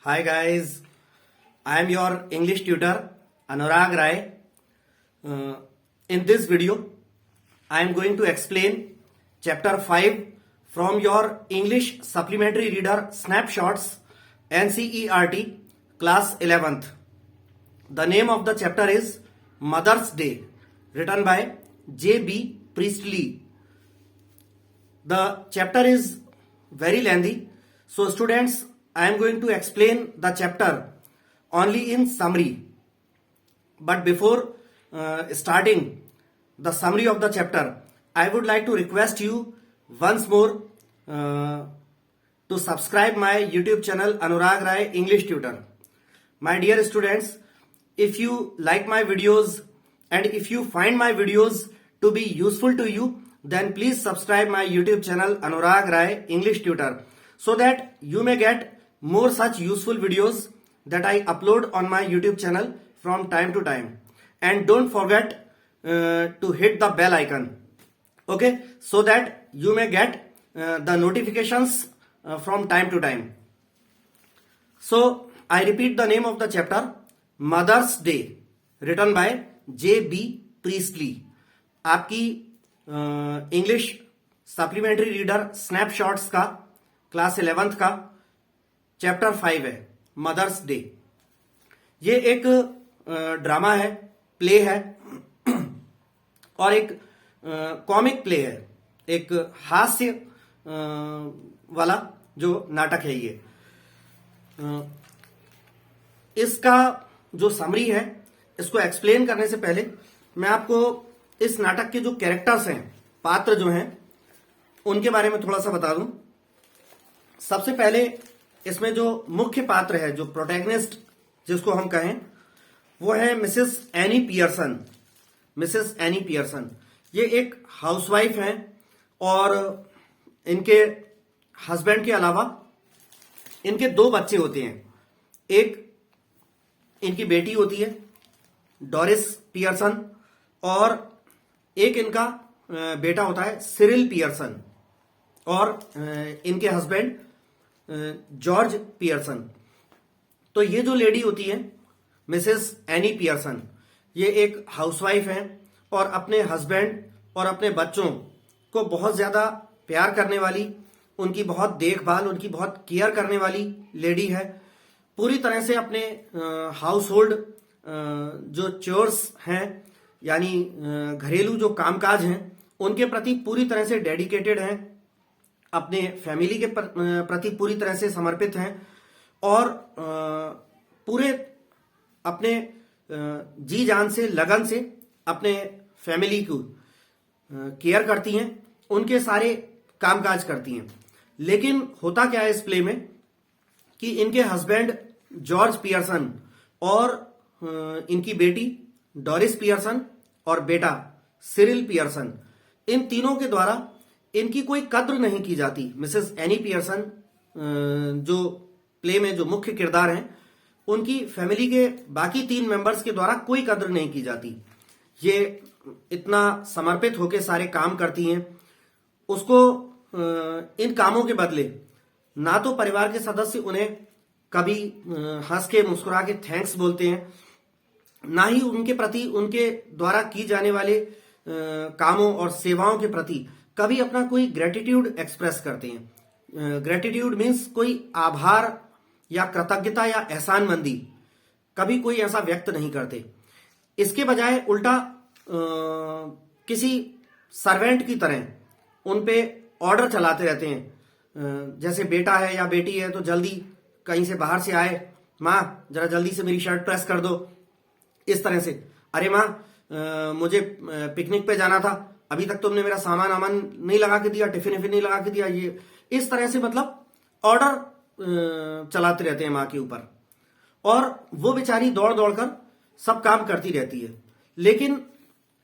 Hi guys, I am your English tutor Anurag Rai. In this video, I am going to explain chapter 5 from your English Supplementary Reader Snapshots NCERT class 11th. The name of the chapter is Mother's Day, written by J.B. Priestley. The chapter is very lengthy, so students, I am going to explain the chapter only in summary. But before starting the summary of the chapter, I would like to request you once more to subscribe my YouTube channel Anurag Rai English Tutor. My dear students, if you like my videos and if you find my videos to be useful to you, then please subscribe my YouTube channel Anurag Rai English Tutor so that you may get more such useful videos that I upload on my YouTube channel from time to time. And don't forget to hit the bell icon, okay, so that you may get the notifications from time to time. So I repeat the name of the chapter, Mother's Day, written by J.B. Priestley. आपकी English supplementary reader snapshots का class 11th का chapter 5 है, Mother's day. ये एक drama है, play है और एक कॉमिक प्ले है, एक हास्य वाला जो नाटक है। ये इसका जो समरी है, इसको एक्सप्लेन करने से पहले मैं आपको इस नाटक के जो कैरेक्टर्स हैं, पात्र जो हैं, उनके बारे में थोड़ा सा बता दूं। सबसे पहले इसमें जो मुख्य पात्र है, जो प्रोटैगनिस्ट जिसको हम कहें, वो है Mrs Annie Pearson. Mrs Annie Pearson ये एक हाउसवाइफ हैं और इनके हस्बैंड के अलावा इनके 2 बच्चे होते हैं। एक इनकी बेटी होती है डोरिस पियर्सन और एक इनका बेटा होता है सिरिल पियर्सन और इनके हस्बैंड जॉर्ज पियर्सन। तो ये जो लेडी होती है मिसेस एनी पियर्सन, ये एक हाउसवाइफ हैं और अपने हस्बैंड और अपने बच्चों को बहुत ज्यादा प्यार करने वाली, उनकी बहुत देखभाल, उनकी बहुत केयर करने वाली लेडी है। पूरी तरह से अपने हाउस होल्ड जो चोर्स हैं, यानी घरेलू जो कामकाज हैं, उनके प्रति पूरी तरह से डेडिकेटेड हैं, अपने फैमिली के प्रति पूरी तरह से समर्पित हैं और पूरे अपने जी जान से, लगन से अपने फैमिली को केयर करती हैं, उनके सारे कामकाज करती हैं। लेकिन होता क्या है इस प्ले में कि इनके हस्बैंड जॉर्ज पियर्सन और इनकी बेटी डोरिस पियर्सन और बेटा सिरिल पियर्सन, इन तीनों के द्वारा इनकी कोई कद्र नहीं की जाती। मिसेस एनी पियर्सन जो प्ले में जो मुख्य किरदार हैं, उनकी फैमिली के बाकी 3 मेंबर्स के द्वारा कोई कद्र नहीं की जाती। ये इतना समर्पित होकर सारे काम करती हैं, उसको इन कामों के बदले ना तो परिवार के सदस्य उन्हें कभी हंस के मुस्कुरा के थैंक्स बोलते हैं, ना ही उनके प्रति उनके द्वारा की जाने वाले कामों और सेवाओं के प्रति कभी अपना कोई ग्रेटिट्यूड एक्सप्रेस करते हैं। ग्रेटिट्यूड मीन्स कोई आभार या कृतज्ञता या एहसानमंदी कभी कोई ऐसा व्यक्त नहीं करते। इसके बजाय उल्टा किसी सर्वेंट की तरह उन पे ऑर्डर चलाते रहते हैं। जैसे बेटा है या बेटी है तो जल्दी कहीं से बाहर से आए, माँ जरा जल्दी से मेरी शर्ट प्रेस कर दो, इस तरह से। अरे माँ मुझे पिकनिक पे जाना था, अभी तक तुमने मेरा सामान आमान नहीं लगा के दिया, टिफिन विफिन नहीं लगा के दिया। ये इस तरह से मतलब ऑर्डर चलाते रहते हैं माँ के ऊपर, और वो बेचारी दौड़ दौड़ कर सब काम करती रहती है। लेकिन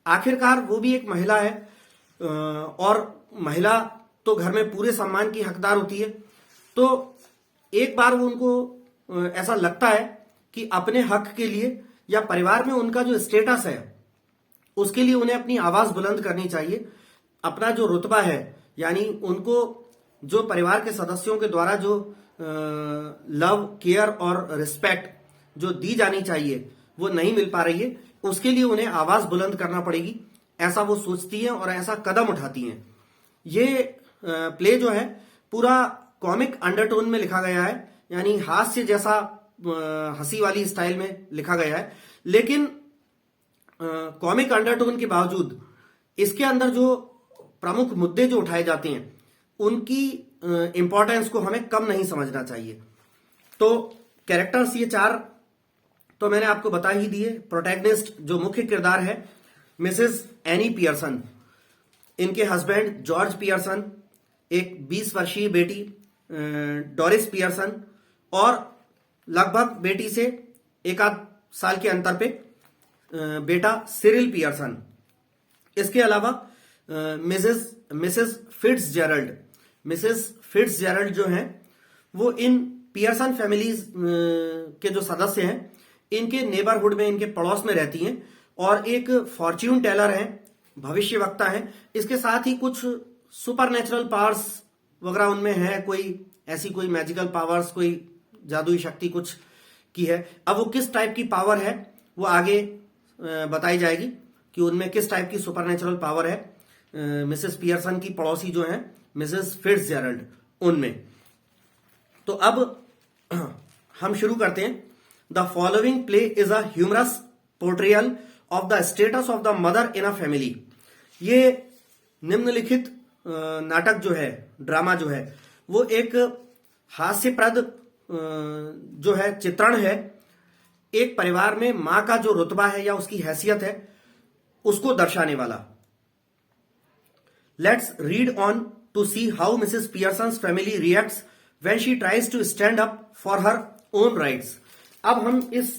आखिरकार वो भी एक महिला है और महिला तो घर में पूरे सम्मान की हकदार होती है। तो एक बार वो उनको ऐसा लगता है कि अपने हक के लिए या परिवार में उनका जो स्टेटस है उसके लिए उन्हें अपनी आवाज बुलंद करनी चाहिए। अपना जो रुतबा है, यानी उनको जो परिवार के सदस्यों के द्वारा जो लव, केयर और रिस्पेक्ट जो दी जानी चाहिए वो नहीं मिल पा रही है, उसके लिए उन्हें आवाज बुलंद करना पड़ेगी, ऐसा वो सोचती हैं और ऐसा कदम उठाती हैं। ये प्ले जो है पूरा कॉमिक अंडरटोन में लिखा गया है, यानी हास्य जैसा हंसी वाली स्टाइल में लिखा गया है, लेकिन कॉमिक अंडरटोन के बावजूद इसके अंदर जो प्रमुख मुद्दे जो उठाए जाते हैं उनकी इंपॉर्टेंस को हमें कम नहीं समझना चाहिए। तो कैरेक्टर्स ये 4 तो मैंने आपको बता ही दिए। प्रोटैगनिस्ट जो मुख्य किरदार है मिसेस एनी पियर्सन, इनके हस्बैंड जॉर्ज पियर्सन, एक 20 वर्षीय बेटी डोरिस पियर्सन और लगभग बेटी से 1 आध साल के अंतर पे बेटा सिरिल पियर्सन। इसके अलावा मिसेस फिट्जजेरल्ड जो हैं वो इन पियर्सन फैमिलीज के जो सदस्य हैं इनके नेबरहुड में, इनके पड़ोस में रहती हैं और एक फॉर्च्यून टेलर हैं, भविष्य वक्ता हैं। इसके साथ ही कुछ सुपर नेचुरल पावर्स वगैरह उनमें है, कोई ऐसी कोई मैजिकल पावर्स, कोई जादुई शक्ति कुछ की है। अब वो किस टाइप की पावर है वो आगे बताई जाएगी कि उनमें किस टाइप की सुपर नेचुरल पावर है मिसेस पियर्सन की पड़ोसी जो है मिसेस फिट्जजेरल्ड उनमें। तो अब हम शुरू करते हैं। The following play is a humorous portrayal of the status of the mother in a family. ये निम्नलिखित नाटक जो है, ड्रामा जो है, वो एक हास्यप्रद जो है चित्रण है एक परिवार में मां का जो रुतबा है या उसकी हैसियत है उसको दर्शाने वाला। Let's read on to see how Mrs Pearson's family reacts when she tries to stand up for her own rights. अब हम इस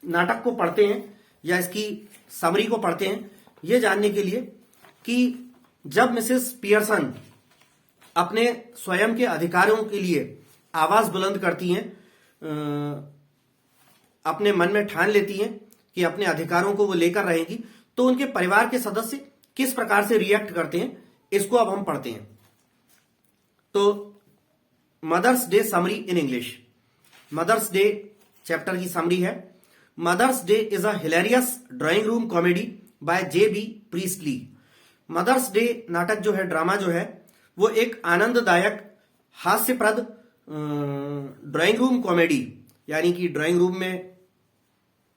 नाटक को पढ़ते हैं या इसकी समरी को पढ़ते हैं ये जानने के लिए कि जब मिसेस पियर्सन अपने स्वयं के अधिकारों के लिए आवाज बुलंद करती हैं, अपने मन में ठान लेती हैं कि अपने अधिकारों को वो लेकर रहेंगी, तो उनके परिवार के सदस्य किस प्रकार से रिएक्ट करते हैं इसको अब हम पढ़ते हैं। तो Mother's Day summary in English. Mother's Day chapter की समरी है। Mother's Day is a hilarious drawing room comedy by J.B. Priestley. Mother's Day नाटक जो है, ड्रामा जो है, वो एक आनंददायक हास्यप्रद ड्राइंग रूम कॉमेडी, यानी कि ड्राइंग रूम में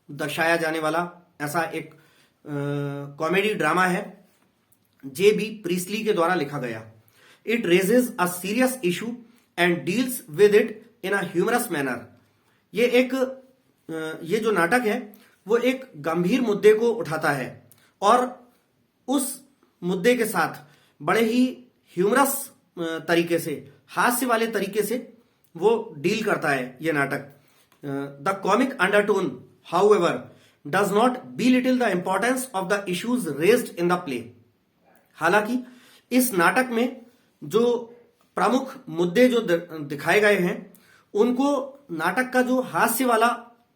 दर्शाया जाने वाला ऐसा एक कॉमेडी ड्रामा है J.B. प्रीस्टली के द्वारा लिखा गया। It raises a serious issue and deals with it in a humorous manner. ये जो नाटक है वो एक गंभीर मुद्दे को उठाता है और उस मुद्दे के साथ बड़े ही ह्यूमरस तरीके से, हास्य वाले तरीके से वो डील करता है ये नाटक। The comic undertone however does not belittle the importance of the issues raised in the play. हालांकि इस नाटक में जो प्रमुख मुद्दे जो दिखाए गए हैं उनको नाटक का जो हास्य वाला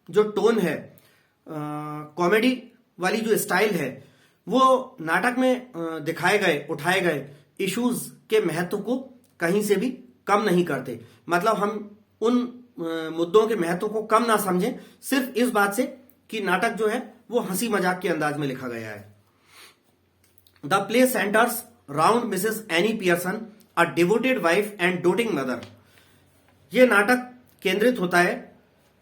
जो टोन है, कॉमेडी वाली जो स्टाइल है, वो नाटक में दिखाए गए, उठाए गए इश्यूज के महत्व को कहीं से भी कम नहीं करते। मतलब हम उन मुद्दों के महत्व को कम ना समझें सिर्फ इस बात से कि नाटक जो है वो हंसी मजाक के अंदाज में लिखा गया है। The play centres round Mrs Annie Pearson, a devoted wife and doting mother. ये नाटक केंद्रित होता है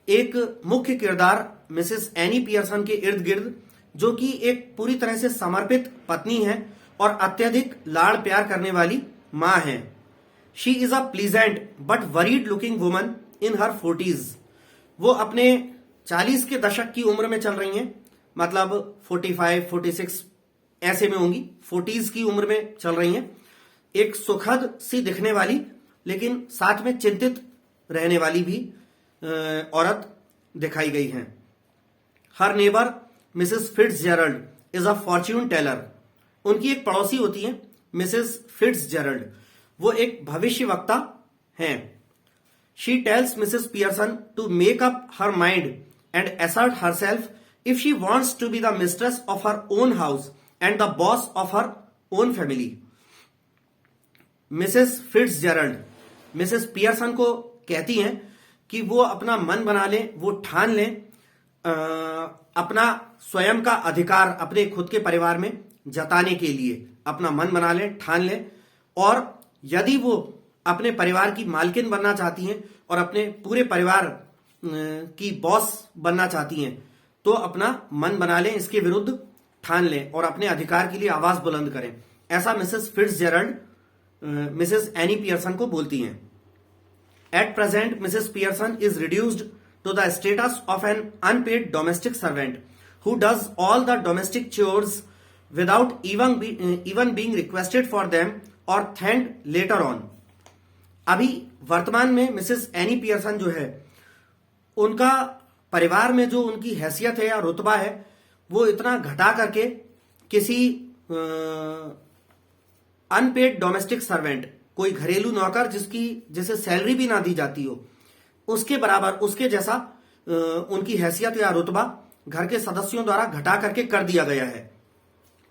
एक मुख्य किरदार मिसेस एनी पियर्सन के इर्द गिर्द, जो कि एक पूरी तरह से समर्पित पत्नी है और अत्यधिक लाड़ प्यार करने वाली मां है। She is a pleasant but worried looking woman in her 40s। वो अपने 40 के दशक की उम्र में चल रही हैं, मतलब 45, 46 ऐसे में होंगी, 40s की उम्र में चल रही हैं। एक सुखद सी दिखने वाली लेकिन साथ में चिंतित रहने वाली भी औरत दिखाई गई हैं। Her neighbour Mrs Fitzgerald is a fortune teller. उनकी एक पड़ोसी होती है मिसेस फिट्जजेरल्ड, वो एक भविष्य वक्ता हैं। She tells Mrs Pearson to make up her mind and assert herself if she wants to be the mistress of her own house and the boss of her own family. Mrs Fitzgerald Mrs Pearson को कहती हैं कि वो अपना मन बना लें, वो ठान लें अपना स्वयं का अधिकार अपने खुद के परिवार में जताने के लिए अपना मन बना लें, ठान लें। और यदि वो अपने परिवार की मालकिन बनना चाहती हैं और अपने पूरे परिवार की बॉस बनना चाहती हैं तो अपना मन बना लें, इसके विरुद्ध ठान लें और अपने अधिकार के लिए आवाज बुलंद करें। ऐसा Mrs Fitzgerald Mrs Annie Pearson को बोलती हैं। At present Mrs Pearson is reduced to the status of an unpaid domestic servant who does all the domestic chores without even being requested for them और thanked later on. अभी वर्तमान में Mrs Annie Pearson जो है, उनका परिवार में जो उनकी हैसियत है या रुतबा है वो इतना घटा करके किसी अनपेड डोमेस्टिक सर्वेंट, कोई घरेलू नौकर जिसे सैलरी भी ना दी जाती हो, उसके बराबर, उसके जैसा उनकी हैसियत या रुतबा घर के सदस्यों द्वारा घटा करके कर दिया गया है।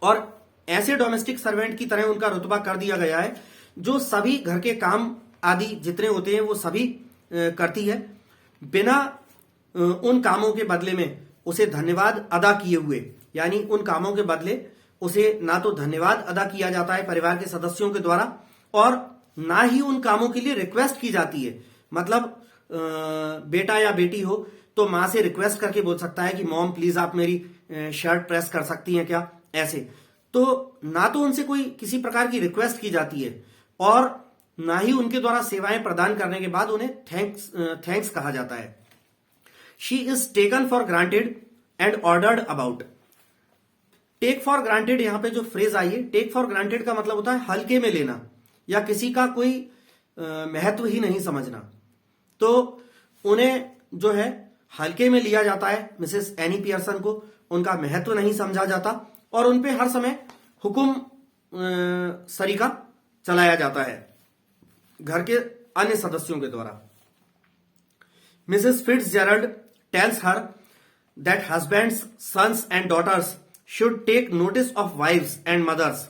और ऐसे डोमेस्टिक सर्वेंट की तरह उनका रुतबा कर दिया गया है जो सभी घर के काम आदि जितने होते हैं वो सभी करती है, बिना उन कामों के बदले में उसे धन्यवाद अदा किए हुए। यानी उन कामों के बदले उसे ना तो धन्यवाद अदा किया जाता है परिवार के सदस्यों के द्वारा और ना ही उन कामों के लिए रिक्वेस्ट की जाती है। मतलब बेटा या बेटी हो तो माँ से रिक्वेस्ट करके बोल सकता है कि मॉम प्लीज आप मेरी शर्ट प्रेस कर सकती हैं क्या, ऐसे। तो ना तो उनसे कोई किसी प्रकार की रिक्वेस्ट की जाती है और ना ही उनके द्वारा सेवाएं प्रदान करने के बाद उन्हें थैंक्स कहा जाता है। She is taken for granted and ordered about. Take for granted, यहां पे जो फ्रेज आई है, टेक फॉर ग्रांटेड का मतलब होता है हल्के में लेना या किसी का कोई महत्व ही नहीं समझना। तो उन्हें जो है हल्के में लिया जाता है, मिसेस एनी पियर्सन को उनका महत्व नहीं समझा जाता और उनपे हर समय हुकुम सरीका चलाया जाता है घर के अन्य सदस्यों के द्वारा। Mrs Fitzgerald tells her that husbands, sons and daughters should take notice of wives and mothers,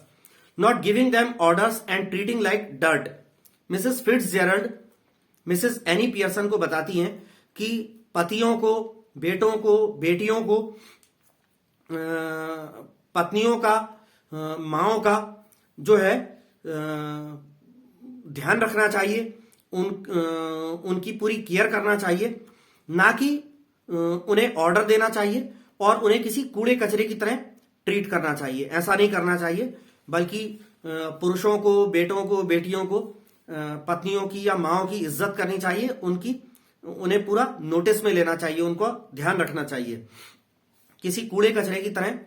not giving them orders and treating like dirt. Mrs Fitzgerald Mrs Annie Pearson को बताती हैं कि पतियों को, बेटों को, बेटियों को, पत्नियों का, माओं का जो है ध्यान रखना चाहिए, उनकी पूरी केयर करना चाहिए, ना कि उन्हें ऑर्डर देना चाहिए और उन्हें किसी कूड़े कचरे की तरह ट्रीट करना चाहिए। ऐसा नहीं करना चाहिए, बल्कि पुरुषों को, बेटों को, बेटियों को, पत्नियों की या माओं की इज्जत करनी चाहिए, उन्हें पूरा नोटिस में लेना चाहिए, उनको ध्यान रखना चाहिए, किसी कूड़े कचरे की तरह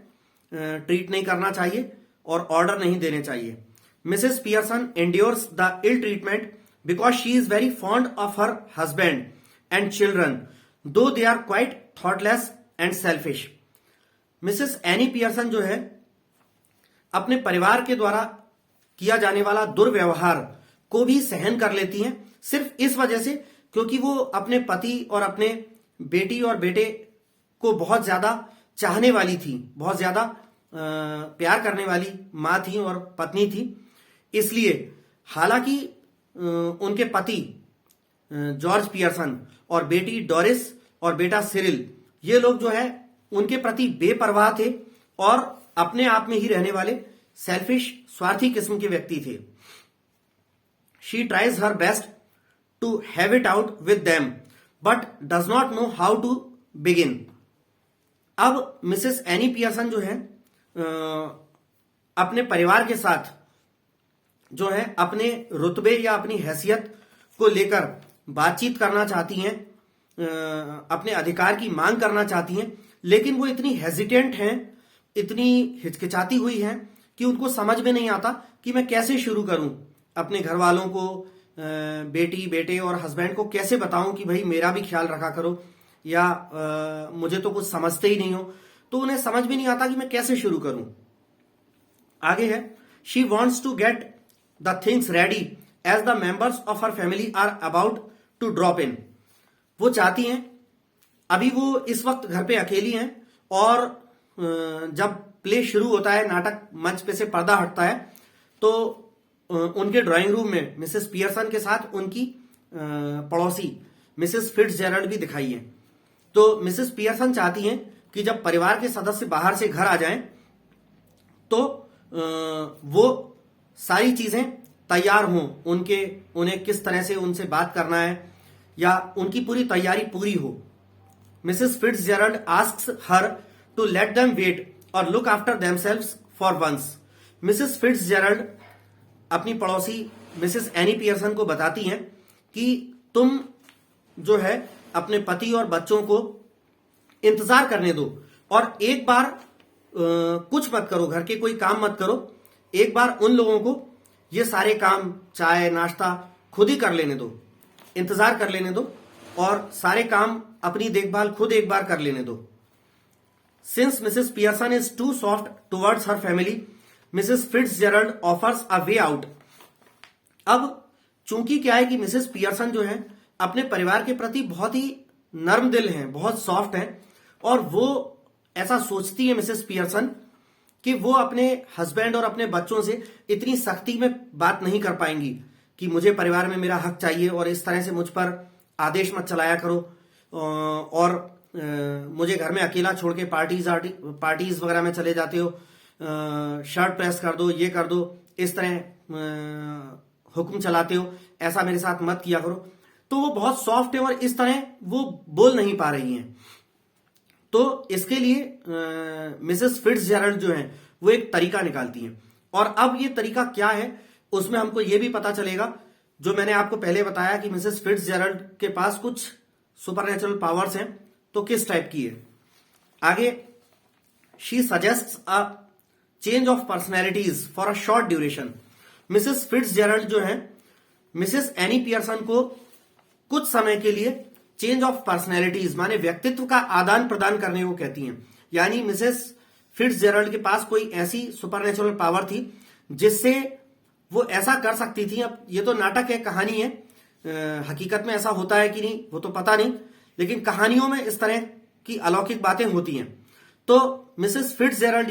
ट्रीट नहीं करना चाहिए और ऑर्डर नहीं देने चाहिए। Mrs Pearson endures the ill treatment because she is very fond of her husband and children though they are quite thoughtless and selfish. Mrs Annie Pearson जो है अपने परिवार के द्वारा किया जाने वाला दुर्व्यवहार को भी सहन कर लेती हैं, सिर्फ इस वजह से क्योंकि वो अपने पति और अपने बेटी और बेटे को बहुत ज्यादा चाहने वाली थी, बहुत ज्यादा प्यार करने वाली मां थी और पत्नी थी। इसलिए हालांकि उनके पति जॉर्ज पियर्सन और बेटी डोरिस और बेटा सिरिल, ये लोग जो है उनके प्रति बेपरवाह थे और अपने आप में ही रहने वाले सेल्फिश, स्वार्थी किस्म के व्यक्ति थे। She tries her best to have it out with them but does not know how to begin. अब मिसेस एनी पियर्सन जो है अपने परिवार के साथ जो है अपने रुतबे या अपनी हैसियत को लेकर बातचीत करना चाहती हैं, अपने अधिकार की मांग करना चाहती हैं, लेकिन वो इतनी हेजिटेंट हैं, इतनी हिचकिचाती हुई हैं कि उनको समझ में नहीं आता कि मैं कैसे शुरू करूं, अपने घर वालों को, बेटी, बेटे और हस्बैंड को कैसे बताऊं कि भाई मेरा भी ख्याल रखा करो, या मुझे तो कुछ समझते ही नहीं हो। तो उन्हें समझ में नहीं आता कि मैं कैसे शुरू करूं। आगे है, she wants to get the things ready as the members of her family are about to drop in. वो चाहती हैं, अभी वो इस वक्त घर पे अकेली हैं और जब प्ले शुरू होता है, नाटक मंच पे से पर्दा हटता है, तो उनके ड्राइंग रूम में मिसेस पियर्सन के साथ उनकी पड़ोसी मिसेस फिट्जजेराल्ड भी दिखाई है। तो मिसेस पियर्सन चाहती हैं कि जब परिवार के सदस्य बाहर से घर आ जाएं तो वो सारी चीजें तैयार हों, उन्हें किस तरह से उनसे बात करना है या उनकी पूरी तैयारी पूरी हो। Mrs Fitzgerald asks her to let them wait और look after themselves for once. Mrs Fitzgerald अपनी पड़ोसी मिसेस एनी पियर्सन को बताती हैं कि तुम जो है अपने पति और बच्चों को इंतजार करने दो और एक बार कुछ मत करो, घर के कोई काम मत करो, एक बार उन लोगों को ये सारे काम चाय नाश्ता खुद ही कर लेने दो, इंतजार कर लेने दो और सारे काम अपनी देखभाल खुद एक बार कर लेने दो। Since Mrs Pearson is too soft towards her family, Mrs Fitzgerald offers a way out. अब चूंकि क्या है कि मिसेस पियर्सन जो है अपने परिवार के प्रति बहुत ही नर्म दिल हैं, बहुत सॉफ्ट हैं और वो ऐसा सोचती है मिसेस पियर्सन कि वो अपने हस्बैंड और अपने बच्चों से इतनी सख्ती में बात नहीं कर पाएंगी कि मुझे परिवार में मेरा हक चाहिए और इस तरह से मुझ पर आदेश मत चलाया करो और मुझे घर में अकेला छोड़ के पार्टीज वगैरह में चले जाते हो, शर्ट प्रेस कर दो, ये कर दो, इस तरह हुक्म चलाते हो, ऐसा मेरे साथ मत किया करो। तो वो बहुत सॉफ्ट है और इस तरह वो बोल नहीं पा रही हैं। तो इसके लिए मिसेस फिट्जजेराल्ड जो है वो एक तरीका निकालती हैं और अब ये तरीका क्या है उसमें हमको ये भी पता चलेगा, जो मैंने आपको पहले बताया कि मिसेस फिट्जजेराल्ड के पास कुछ सुपरनेचुरल पावर्स हैं, तो किस टाइप की है। आगे she suggests a change of personalities for a short duration. Mrs Fitzgerald जो है मिसेस एनी पियर्सन को कुछ समय के लिए चेंज ऑफ पर्सनैलिटीज माने व्यक्तित्व का आदान प्रदान करने को कहती हैं। यानी मिसेस फिट्जजेराल्ड के पास कोई ऐसी सुपरनेचुरल पावर थी जिससे वो ऐसा कर सकती थी। अब ये तो नाटक है, कहानी है, हकीकत में ऐसा होता है कि नहीं वो तो पता नहीं, लेकिन कहानियों में इस तरह की अलौकिक बातें होती हैं। तो मिसेस फिट्जजेराल्ड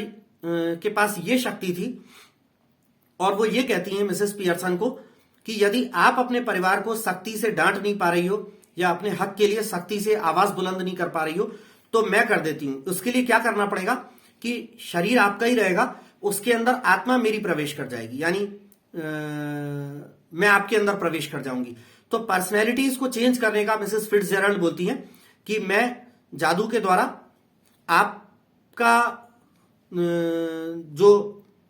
के पास ये शक्ति थी और वो ये कहती हैं मिसेस पियर्सन को कि यदि आप अपने परिवार को सख्ती से डांट नहीं पा रही हो या अपने हक के लिए सख्ती से आवाज बुलंद नहीं कर पा रही हो तो मैं कर देती हूं। उसके लिए क्या करना पड़ेगा कि शरीर आपका ही रहेगा, उसके अंदर आत्मा मेरी प्रवेश कर जाएगी, यानी मैं आपके अंदर प्रवेश कर जाऊंगी। तो पर्सनैलिटीज को चेंज करने का मिसेस फिट्जजेराल्ड बोलती हैं कि मैं जादू के द्वारा आपका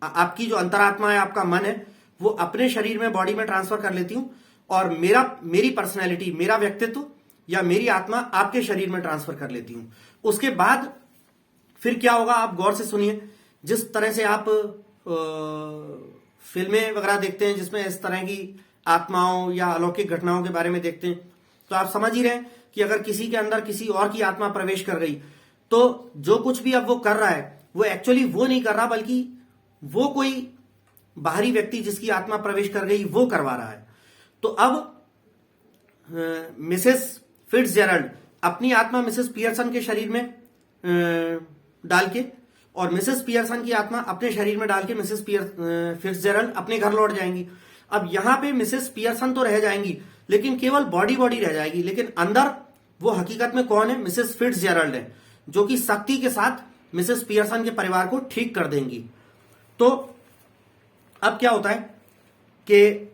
आपकी जो अंतरात्मा है, आपका मन है, वो अपने शरीर में बॉडी में ट्रांसफर कर लेती हूं और मेरी पर्सनैलिटी, मेरा व्यक्तित्व या मेरी आत्मा आपके शरीर में ट्रांसफर कर लेती हूं। उसके बाद फिर क्या होगा आप गौर से सुनिए। जिस तरह से आप फिल्में वगैरह देखते हैं जिसमें इस तरह की आत्माओं या अलौकिक घटनाओं के बारे में देखते हैं, तो आप समझ ही रहे हैं कि अगर किसी के अंदर किसी और की आत्मा प्रवेश कर गई तो जो कुछ भी अब वो कर रहा है वो एक्चुअली वो नहीं कर रहा, बल्कि वो कोई बाहरी व्यक्ति जिसकी आत्मा प्रवेश कर गई वो करवा रहा है। तो अब मिसेस फिट्जजेराल्ड अपनी आत्मा मिसेस पियर्सन के शरीर में डाल के और मिसेस पियर्सन की आत्मा अपने शरीर में डाल के मिसेस फिट्जजेराल्ड अपने घर लौट जाएंगी। अब यहां पे मिसेस पियर्सन तो रह जाएंगी लेकिन केवल बॉडी रह जाएगी, लेकिन अंदर वो हकीकत में कौन है, मिसेस फिट्जजेराल्ड है, जो कि सख्ती के साथ मिसेस पियर्सन के परिवार को ठीक कर देंगी। तो अब क्या होता है कि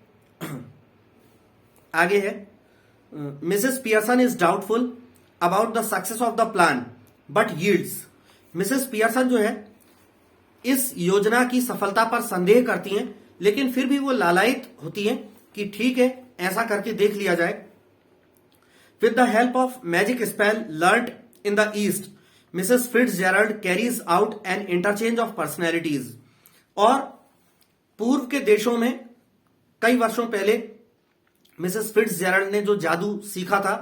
आगे है, Mrs Pearson is doubtful about the success of the plan but yields. Mrs Pearson जो है इस योजना की सफलता पर संदेह करती हैं, लेकिन फिर भी वो लालायित होती हैं कि ठीक है ऐसा करके देख लिया जाए। With the help of magic spell learned in the East, Mrs Fitzgerald carries out an interchange of personalities. और पूर्व के देशों में कई वर्षों पहले मिसेस फिट्जजेराल्ड ने जो जादू सीखा था,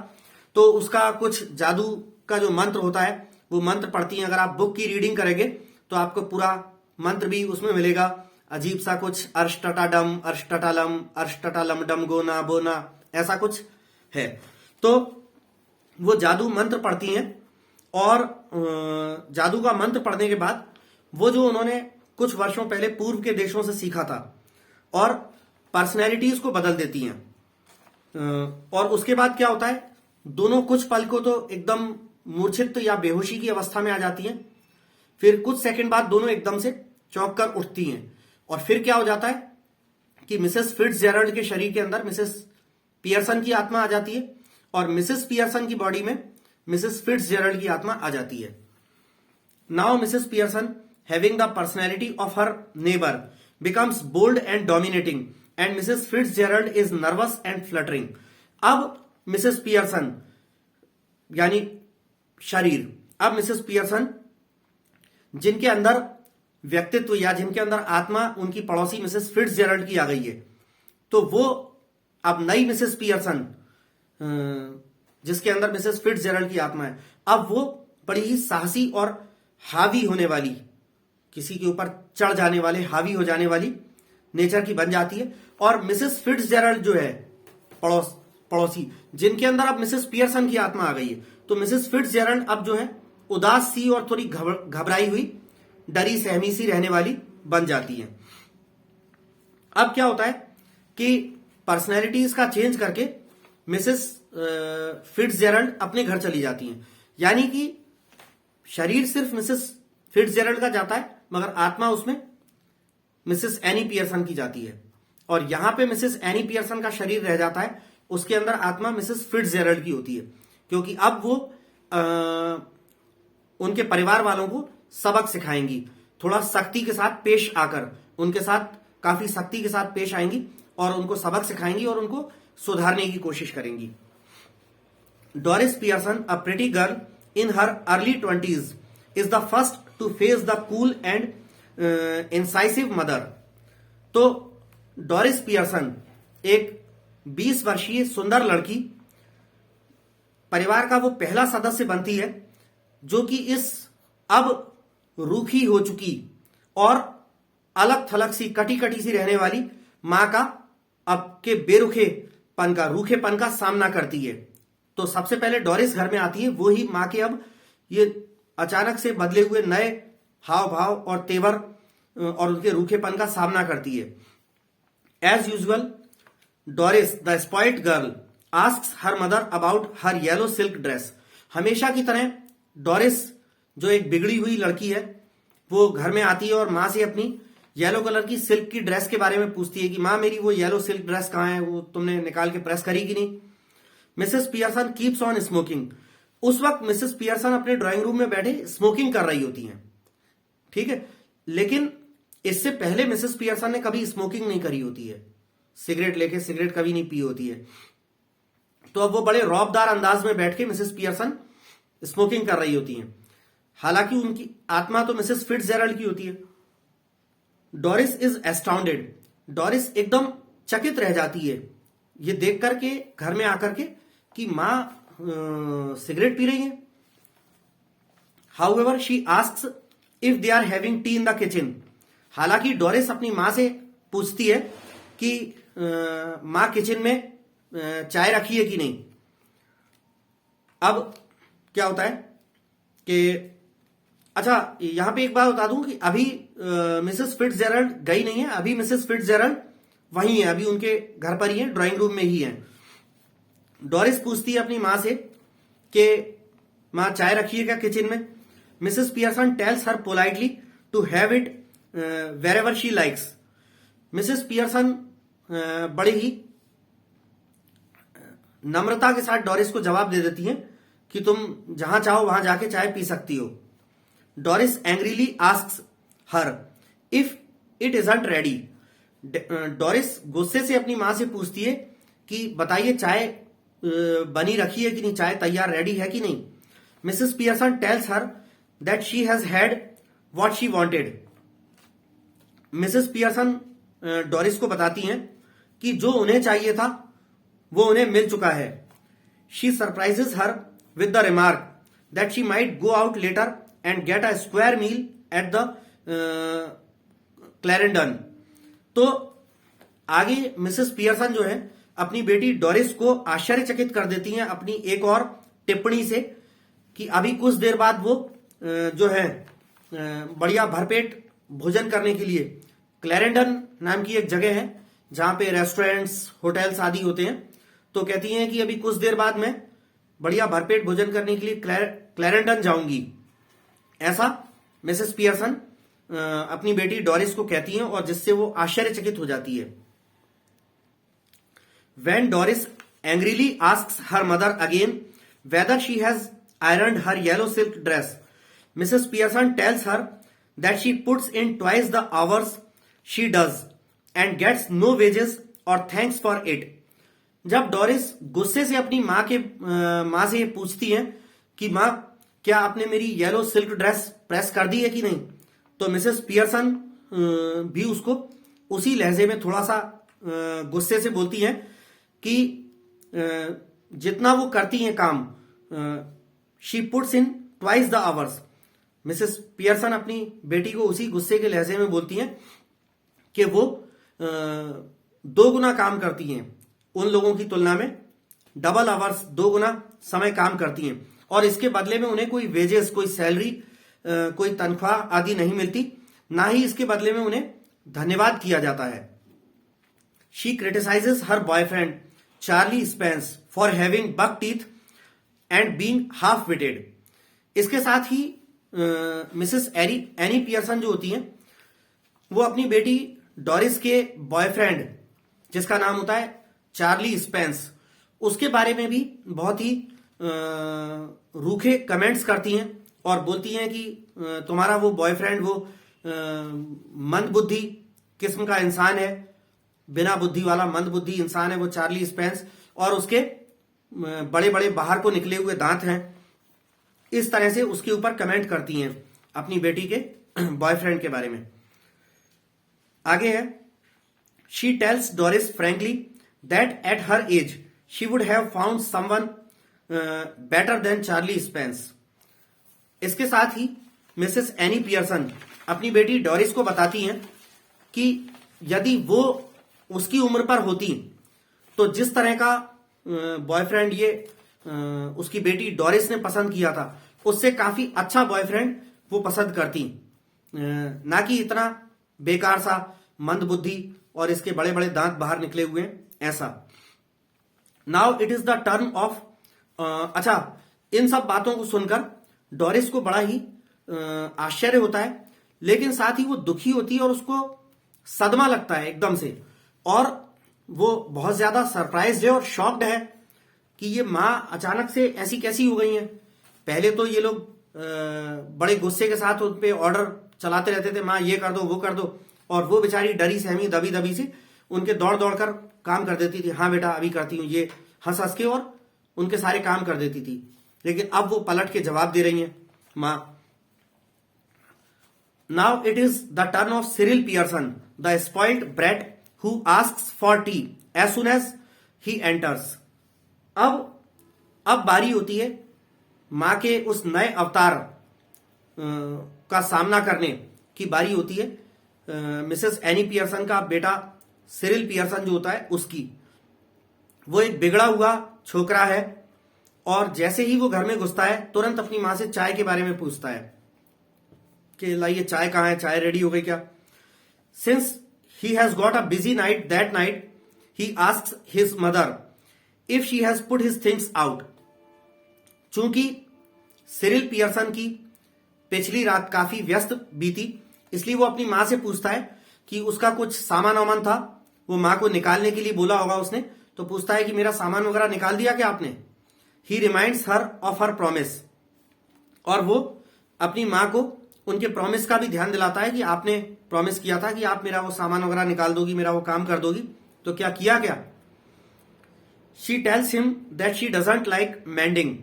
तो उसका कुछ जादू का जो मंत्र होता है वो मंत्र पढ़ती हैं। अगर आप बुक की रीडिंग करेंगे तो आपको पूरा मंत्र भी उसमें मिलेगा, अजीब सा कुछ, अर्ष्टटाडम अर्ष्टटालम अर्ष्टटालम डम गोना बोना, ऐसा कुछ है। तो वो जादू मंत्र पढ़ती हैं और जादू का मंत्र पढ़ने के बाद वो जो उन्होंने कुछ वर्षों पहले पूर्व के देशों से सीखा था और पर्सनैलिटीज को बदल देती हैं। और उसके बाद क्या होता है, दोनों कुछ पल को तो एकदम मूर्छित या बेहोशी की अवस्था में आ जाती हैं, फिर कुछ सेकंड बाद दोनों एकदम से चौंक कर उठती हैं। और फिर क्या हो जाता है कि मिसेस फिट्जजेराल्ड के शरीर के अंदर मिसेस पियर्सन की आत्मा आ जाती है और मिसेस पियर्सन की बॉडी में मिसेस फिट्जजेराल्ड की आत्मा आ जाती है। Now Mrs Pearson having the personality of her neighbour becomes bold and dominating and Mrs Fitzgerald is nervous and fluttering. अब मिसेस पियर्सन यानी शरीर, अब मिसेस पियर्सन जिनके अंदर व्यक्तित्व या जिनके अंदर आत्मा उनकी पड़ोसी मिसेस फिट्जजेराल्ड की आ गई है, तो वो अब नई मिसेस पियर्सन जिसके अंदर मिसेस फिट्जजेराल्ड की आत्मा है, अब वो बड़ी ही साहसी और हावी होने वाली, किसी के ऊपर चढ़ जाने वाले, हावी हो जाने वाली नेचर की बन जाती है। और मिसेस फिट्जजेराल्ड जो है पड़ोसी जिनके अंदर अब मिसेस पियर्सन की आत्मा आ गई है, तो मिसेस फिट्जजेराल्ड अब जो है उदास सी और थोड़ी घबराई हुई, डरी सहमी सी रहने वाली बन जाती है। अब क्या होता है कि पर्सनैलिटीज का चेंज करके मिसेस फिट्जजेराल्ड अपने घर चली जाती हैं, यानी कि शरीर सिर्फ मिसेस फिट्जजेराल्ड का जाता है मगर आत्मा उसमें मिसेस एनी पियर्सन की जाती है। और यहां पे मिसेस एनी पियर्सन का शरीर रह जाता है, उसके अंदर आत्मा मिसेस फिट्जजेराल्ड की होती है, क्योंकि अब वो उनके परिवार वालों को सबक सिखाएंगी, थोड़ा सख्ती के साथ पेश आकर उनके साथ काफी सख्ती के साथ पेश आएंगी और उनको सबक सिखाएंगी और उनको सुधारने की कोशिश करेंगी। Doris Pearson, a pretty girl in her early 20s, is the first to face the cool and incisive mother. तो डोरिस पियर्सन एक 20 वर्षीय सुंदर लड़की परिवार का वो पहला सदस्य बनती है जो कि इस अब रूखी हो चुकी और अलग थलग सी, कटी कटी सी रहने वाली मां का अब के बेरुखेपन का, रूखेपन का सामना करती है। तो सबसे पहले डोरिस घर में आती है, वो ही मां के अब ये अचानक से बदले हुए नए हाव भाव और तेवर और उनके रूखेपन का सामना करती है। As usual Doris the spoiled girl asks her mother about her yellow silk dress. हमेशा की तरह डोरिस जो एक बिगड़ी हुई लड़की है, वो घर में आती है और मां से अपनी येलो कलर की सिल्क की ड्रेस के बारे में पूछती है कि मां मेरी वो येलो सिल्क ड्रेस कहां है, वो तुमने निकाल के प्रेस करी कि नहीं। Mrs Pearson keeps on smoking. उस वक्त मिसेस पियर्सन अपने ड्राइंग रूम में बैठे स्मोकिंग कर रही होती हैं, ठीक है, लेकिन इससे पहले मिसेस पियर्सन ने कभी स्मोकिंग नहीं करी होती है, सिगरेट लेके सिगरेट कभी नहीं पी होती है। तो अब वो बड़े रौबदार अंदाज में बैठ के मिसेस पियर्सन स्मोकिंग कर रही होती हैं, हालांकि उनकी आत्मा तो मिसेस फिट्जजेराल्ड की होती है। Doris is astounded. डोरिस एकदम चकित रह जाती है ये देख करके घर में आकर के कि मां सिगरेट पी रही है। However she asks if they are having tea in the kitchen. हालांकि डोरिस अपनी मां से पूछती है कि मां किचन में चाय रखी है कि नहीं। अब क्या होता है कि अच्छा, यहां पे एक बात बता दूं कि अभी मिसेस फिट्जजेराल्ड गई नहीं है, अभी मिसेस फिट्जजेराल्ड वहीं है, अभी उनके घर पर ही है, ड्राइंग रूम में ही है। डोरिस पूछती है अपनी मां से कि मां चाय रखी है क्या किचन में। Mrs Pearson tells her politely to have it wherever she likes. Mrs Pearson बड़ी ही नम्रता के साथ डोरिस को जवाब दे देती हैं कि तुम जहां चाहो वहां जाके चाय पी सकती हो। Doris angrily asks her if it isn't ready. Doris गुस्से से अपनी मां से पूछती है कि बताइए चाय बनी रखी है कि नहीं, चाय तैयार रेडी है कि नहीं। Mrs Pearson tells her that she has had what she wanted. Mrs Pearson Doris को बताती हैं कि जो उन्हें चाहिए था वो उन्हें मिल चुका है। She surprises her with the remark that she might go out later and get a square meal at the Clarendon. तो आगे मिसेस पियर्सन जो है अपनी बेटी डोरिस को आश्चर्यचकित कर देती हैं अपनी एक और टिप्पणी से कि अभी कुछ देर बाद वो जो है बढ़िया भरपेट भोजन करने के लिए क्लैरेंडन नाम की एक जगह है जहां पे रेस्टोरेंट्स, होटल्स आदि होते हैं। तो कहती हैं कि अभी कुछ देर बाद मैं बढ़िया भरपेट भोजन करने के लिए क्लैरेंडन जाऊंगी। ऐसा मिसेस पियर्सन अपनी बेटी डोरिस को कहती हैं और जिससे वो आश्चर्यचकित हो जाती है। When Doris angrily asks her mother again whether she has ironed her yellow silk dress, Mrs. Pearson tells her that she puts in twice the hours she does and gets no wages or thanks for it. जब Doris गुस्से से अपनी माँ से ये पूछती है कि माँ क्या आपने मेरी येलो सिल्क ड्रेस प्रेस कर दी है कि नहीं, तो मिसेस पियर्सन भी उसको उसी लहजे में थोड़ा सा गुस्से से बोलती है कि जितना वो करती हैं काम, she puts in twice the hours. Mrs Pearson अपनी बेटी को उसी गुस्से के लहजे में बोलती हैं कि वो 2 गुना काम करती हैं उन लोगों की तुलना में, डबल आवर्स, 2 गुना समय काम करती हैं और इसके बदले में उन्हें कोई वेजेस, कोई सैलरी, कोई तनख्वाह आदि नहीं मिलती, ना ही इसके बदले में उन्हें धन्यवाद किया जाता है। She criticises her boyfriend Charlie Spence for having buck teeth and being half witted. इसके साथ ही मिसेस एनी पियर्सन जो होती हैं वो अपनी बेटी डोरिस के बॉयफ्रेंड जिसका नाम होता है चार्ली स्पेंस, उसके बारे में भी बहुत ही रूखे कमेंट्स करती हैं और बोलती हैं कि तुम्हारा वो बॉयफ्रेंड वो मंदबुद्धि किस्म का इंसान है, बिना बुद्धि वाला मंदबुद्धि इंसान है वो चार्ली स्पेंस, और उसके बड़े बड़े बाहर को निकले हुए दांत हैं। इस तरह से उसके ऊपर कमेंट करती हैं अपनी बेटी के बॉयफ्रेंड के बारे में। आगे है, she tells Doris frankly that at her age she would have found someone better than Charlie Spence. इसके साथ ही मिसेस एनी पियर्सन अपनी बेटी डोरिस को बताती हैं कि यदि वो उसकी उम्र पर होती तो जिस तरह का बॉयफ्रेंड ये उसकी बेटी डोरिस ने पसंद किया था उससे काफी अच्छा बॉयफ्रेंड वो पसंद करती, ना कि इतना बेकार सा मंदबुद्धि और इसके बड़े बड़े दांत बाहर निकले हुए हैं ऐसा। Now it is the turn of अच्छा, इन सब बातों को सुनकर डोरिस को बड़ा ही आश्चर्य होता है, लेकिन साथ ही वो दुखी होती है और उसको सदमा लगता है एकदम से, और वो बहुत ज्यादा सरप्राइज्ड है और शॉक्ड है कि ये माँ अचानक से ऐसी कैसी हो गई हैं। पहले तो ये लोग बड़े गुस्से के साथ उन पे ऑर्डर चलाते रहते थे, माँ ये कर दो वो कर दो, और वो बेचारी डरी सहमी दबी दबी से उनके दौड़ दौड़ कर काम कर देती थी, हाँ बेटा अभी करती हूँ, ये हंस हंस के और उनके सारे काम कर देती थी। लेकिन अब वो पलट के जवाब दे रही हैं माँ। Now it is the turn of Cyril Pearson the spoiled brat who asks for tea as soon as he enters। अब बारी होती है मां के उस नए अवतार का सामना करने की बारी होती है मिसेस एनी पियर्सन का बेटा सिरिल पियर्सन जो होता है उसकी। वो एक बिगड़ा हुआ छोकरा है और जैसे ही वो घर में घुसता है तुरंत अपनी मां से चाय के बारे में पूछता है कि लाइए चाय कहाँ है, चाय रेडी हो गई क्या। Since he has got a busy night that night, he asks his mother if she has put his things out। चूंकि सिरिल पियर्सन की पिछली रात काफी व्यस्त बीती, इसलिए वो अपनी मां से पूछता है कि उसका कुछ सामान वामान था, वो मां को निकालने के लिए बोला होगा उसने, तो पूछता है कि मेरा सामान वगैरह निकाल दिया क्या आपने। He reminds her of her promise, और वो अपनी मां को उनके प्रॉमिस का भी ध्यान दिलाता है कि आपने प्रॉमिस किया था कि आप मेरा वो सामान वगैरह निकाल दोगी, मेरा वो काम कर दोगी, तो क्या किया क्या। She tells him that she doesn't like mending.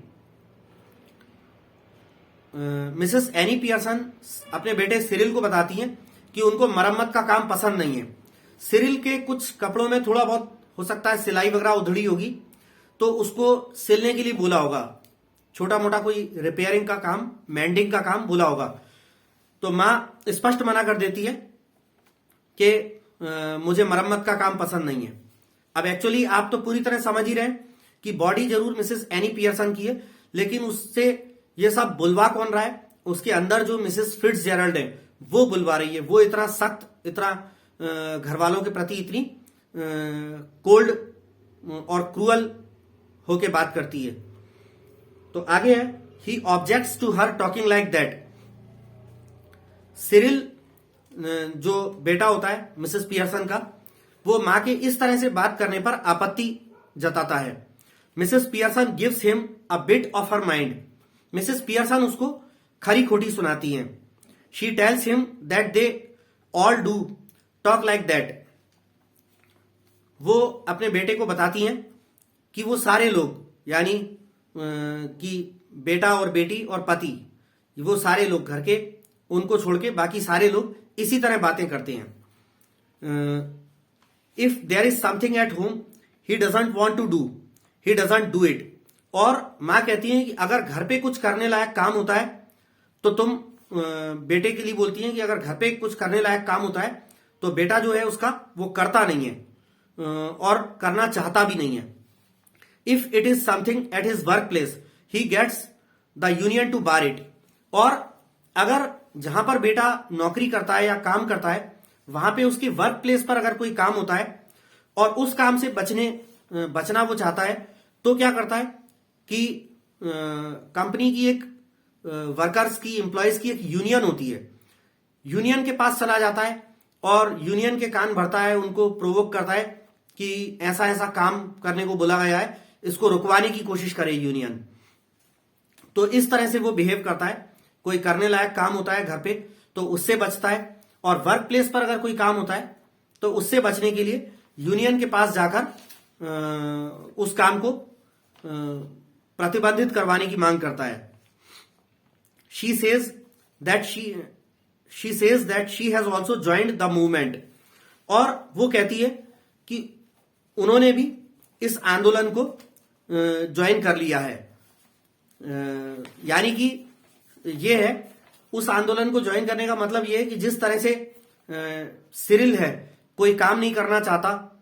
Mrs Annie Pearson अपने बेटे सिरिल को बताती हैं कि उनको मरम्मत का काम पसंद नहीं है। सिरिल के कुछ कपड़ों में थोड़ा बहुत हो सकता है सिलाई वगैरह उधड़ी होगी, तो उसको सिलने के लिए बोला होगा, छोटा मोटा कोई रिपेयरिंग का काम, मेंडिंग का काम बोला होगा। तो मां स्पष्ट मना कर देती है कि मुझे मरम्मत का काम पसंद नहीं है। अब एक्चुअली आप तो पूरी तरह समझ ही रहे हैं कि बॉडी जरूर मिसेस एनी पियर्सन की है, लेकिन उससे ये सब बुलवा कौन रहा है, उसके अंदर जो मिसेस फिट्जजेराल्ड है वो बुलवा रही है। वो इतना सख्त, इतना घर वालों के प्रति इतनी कोल्ड और क्रूअल होके बात करती है। तो आगे है, he objects to her talking like that. Cyril जो बेटा होता है मिसेस पियर्सन का, वो मां के इस तरह से बात करने पर आपत्ति जताता है। Mrs Pearson gives him a bit of her mind. Mrs Pearson उसको खरी खोटी सुनाती हैं। She tells him that they all do talk like that. वो अपने बेटे को बताती हैं कि वो सारे लोग, यानी कि बेटा और बेटी और पति, वो सारे लोग घर के, उनको छोड़ के बाकी सारे लोग इसी तरह बातें करते हैं। If there is something at home he doesn't want to do, he doesn't do it. और मां कहती है कि अगर घर पे कुछ करने लायक काम होता है तो तुम बेटे के लिए बोलती हैं कि अगर घर पे कुछ करने लायक काम होता है तो बेटा जो है उसका वो करता नहीं है और करना चाहता भी नहीं है। If it is something at his work place he gets the union to bar it. और अगर जहां पर बेटा नौकरी करता है या काम करता है वहां पे उसके वर्क प्लेस पर अगर कोई काम होता है और उस काम से बचना वो चाहता है तो क्या करता है कि कंपनी की एक वर्कर्स की, एम्प्लॉयज की एक यूनियन होती है, यूनियन के पास चला जाता है और यूनियन के कान भरता है, उनको प्रोवोक करता है कि ऐसा ऐसा काम करने को बोला गया है, इसको रुकवाने की कोशिश करे यूनियन। तो इस तरह से वो बिहेव करता है। कोई करने लायक काम होता है घर पे तो उससे बचता है, और वर्क प्लेस पर अगर कोई काम होता है तो उससे बचने के लिए यूनियन के पास जाकर उस काम को प्रतिबंधित करवाने की मांग करता है। She says that she has also joined the movement. और वो कहती है कि उन्होंने भी इस आंदोलन को ज्वाइन कर लिया है। यानी कि ये है, उस आंदोलन को ज्वाइन करने का मतलब ये है कि जिस तरह से सिरिल है, कोई काम नहीं करना चाहता,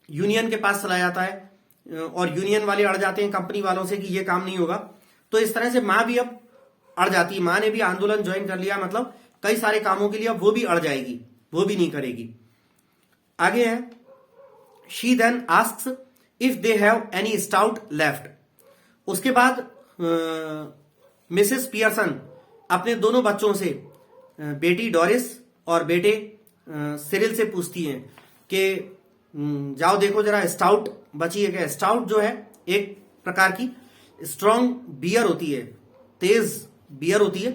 यूनियन के पास चला जाता है और यूनियन वाले अड़ जाते हैं कंपनी वालों से कि ये काम नहीं होगा, तो इस तरह से मां भी अब अड़ जाती है। मां ने भी आंदोलन ज्वाइन कर लिया, मतलब कई सारे कामों के लिए अब वो भी अड़ जाएगी, वो भी नहीं करेगी। आगे है, she then asks if they have any stout left. उसके बाद मिसेस पियर्सन अपने दोनों बच्चों से, बेटी डोरिस और बेटे सिरिल से पूछती हैं कि जाओ देखो जरा स्टाउट बची है क्या। स्टाउट जो है एक प्रकार की स्ट्रॉन्ग बियर होती है, तेज बियर होती है।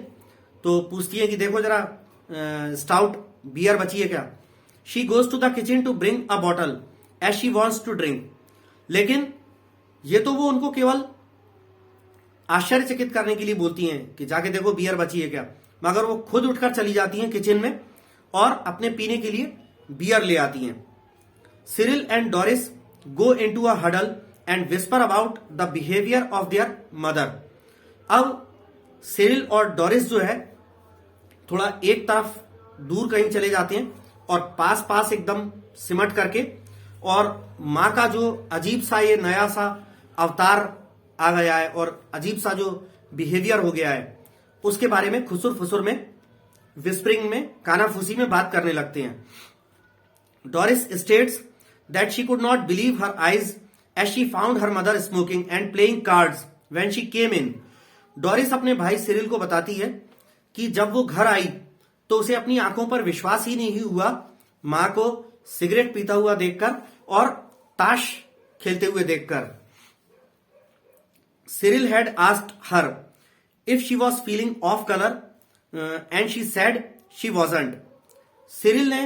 तो पूछती है कि देखो जरा स्टाउट बियर बची है क्या। She goes to the kitchen to bring a bottle as she wants to drink. लेकिन ये तो वो उनको केवल आश्चर्यचकित करने के लिए बोलती हैं कि जाके देखो बियर बची है क्या, मगर वो खुद उठकर चली जाती हैं किचन में और अपने पीने के लिए बियर ले आती हैं। Cyril and Doris go into a huddle and whisper about the behaviour of their mother. अब सिरिल और डोरिस जो है थोड़ा एक तरफ दूर कहीं चले जाते हैं और पास पास एकदम सिमट करके, और मां का जो अजीब सा ये नया सा अवतार आ गया है और अजीब सा जो बिहेवियर हो गया है उसके बारे में खुसुर फुसुर में, विस्परिंग में, कानाफूसी में बात करने लगते हैं। Doris states that she could not believe her eyes as she found her mother smoking and playing cards when she came in. Doris अपने भाई सिरिल को बताती है कि जब वो घर आई तो उसे अपनी आंखों पर विश्वास ही नहीं हुआ, मां को सिगरेट पीता हुआ देखकर और ताश खेलते हुए देखकर। Cyril had asked her if she was feeling of colour and she said she wasn't. Cyril ने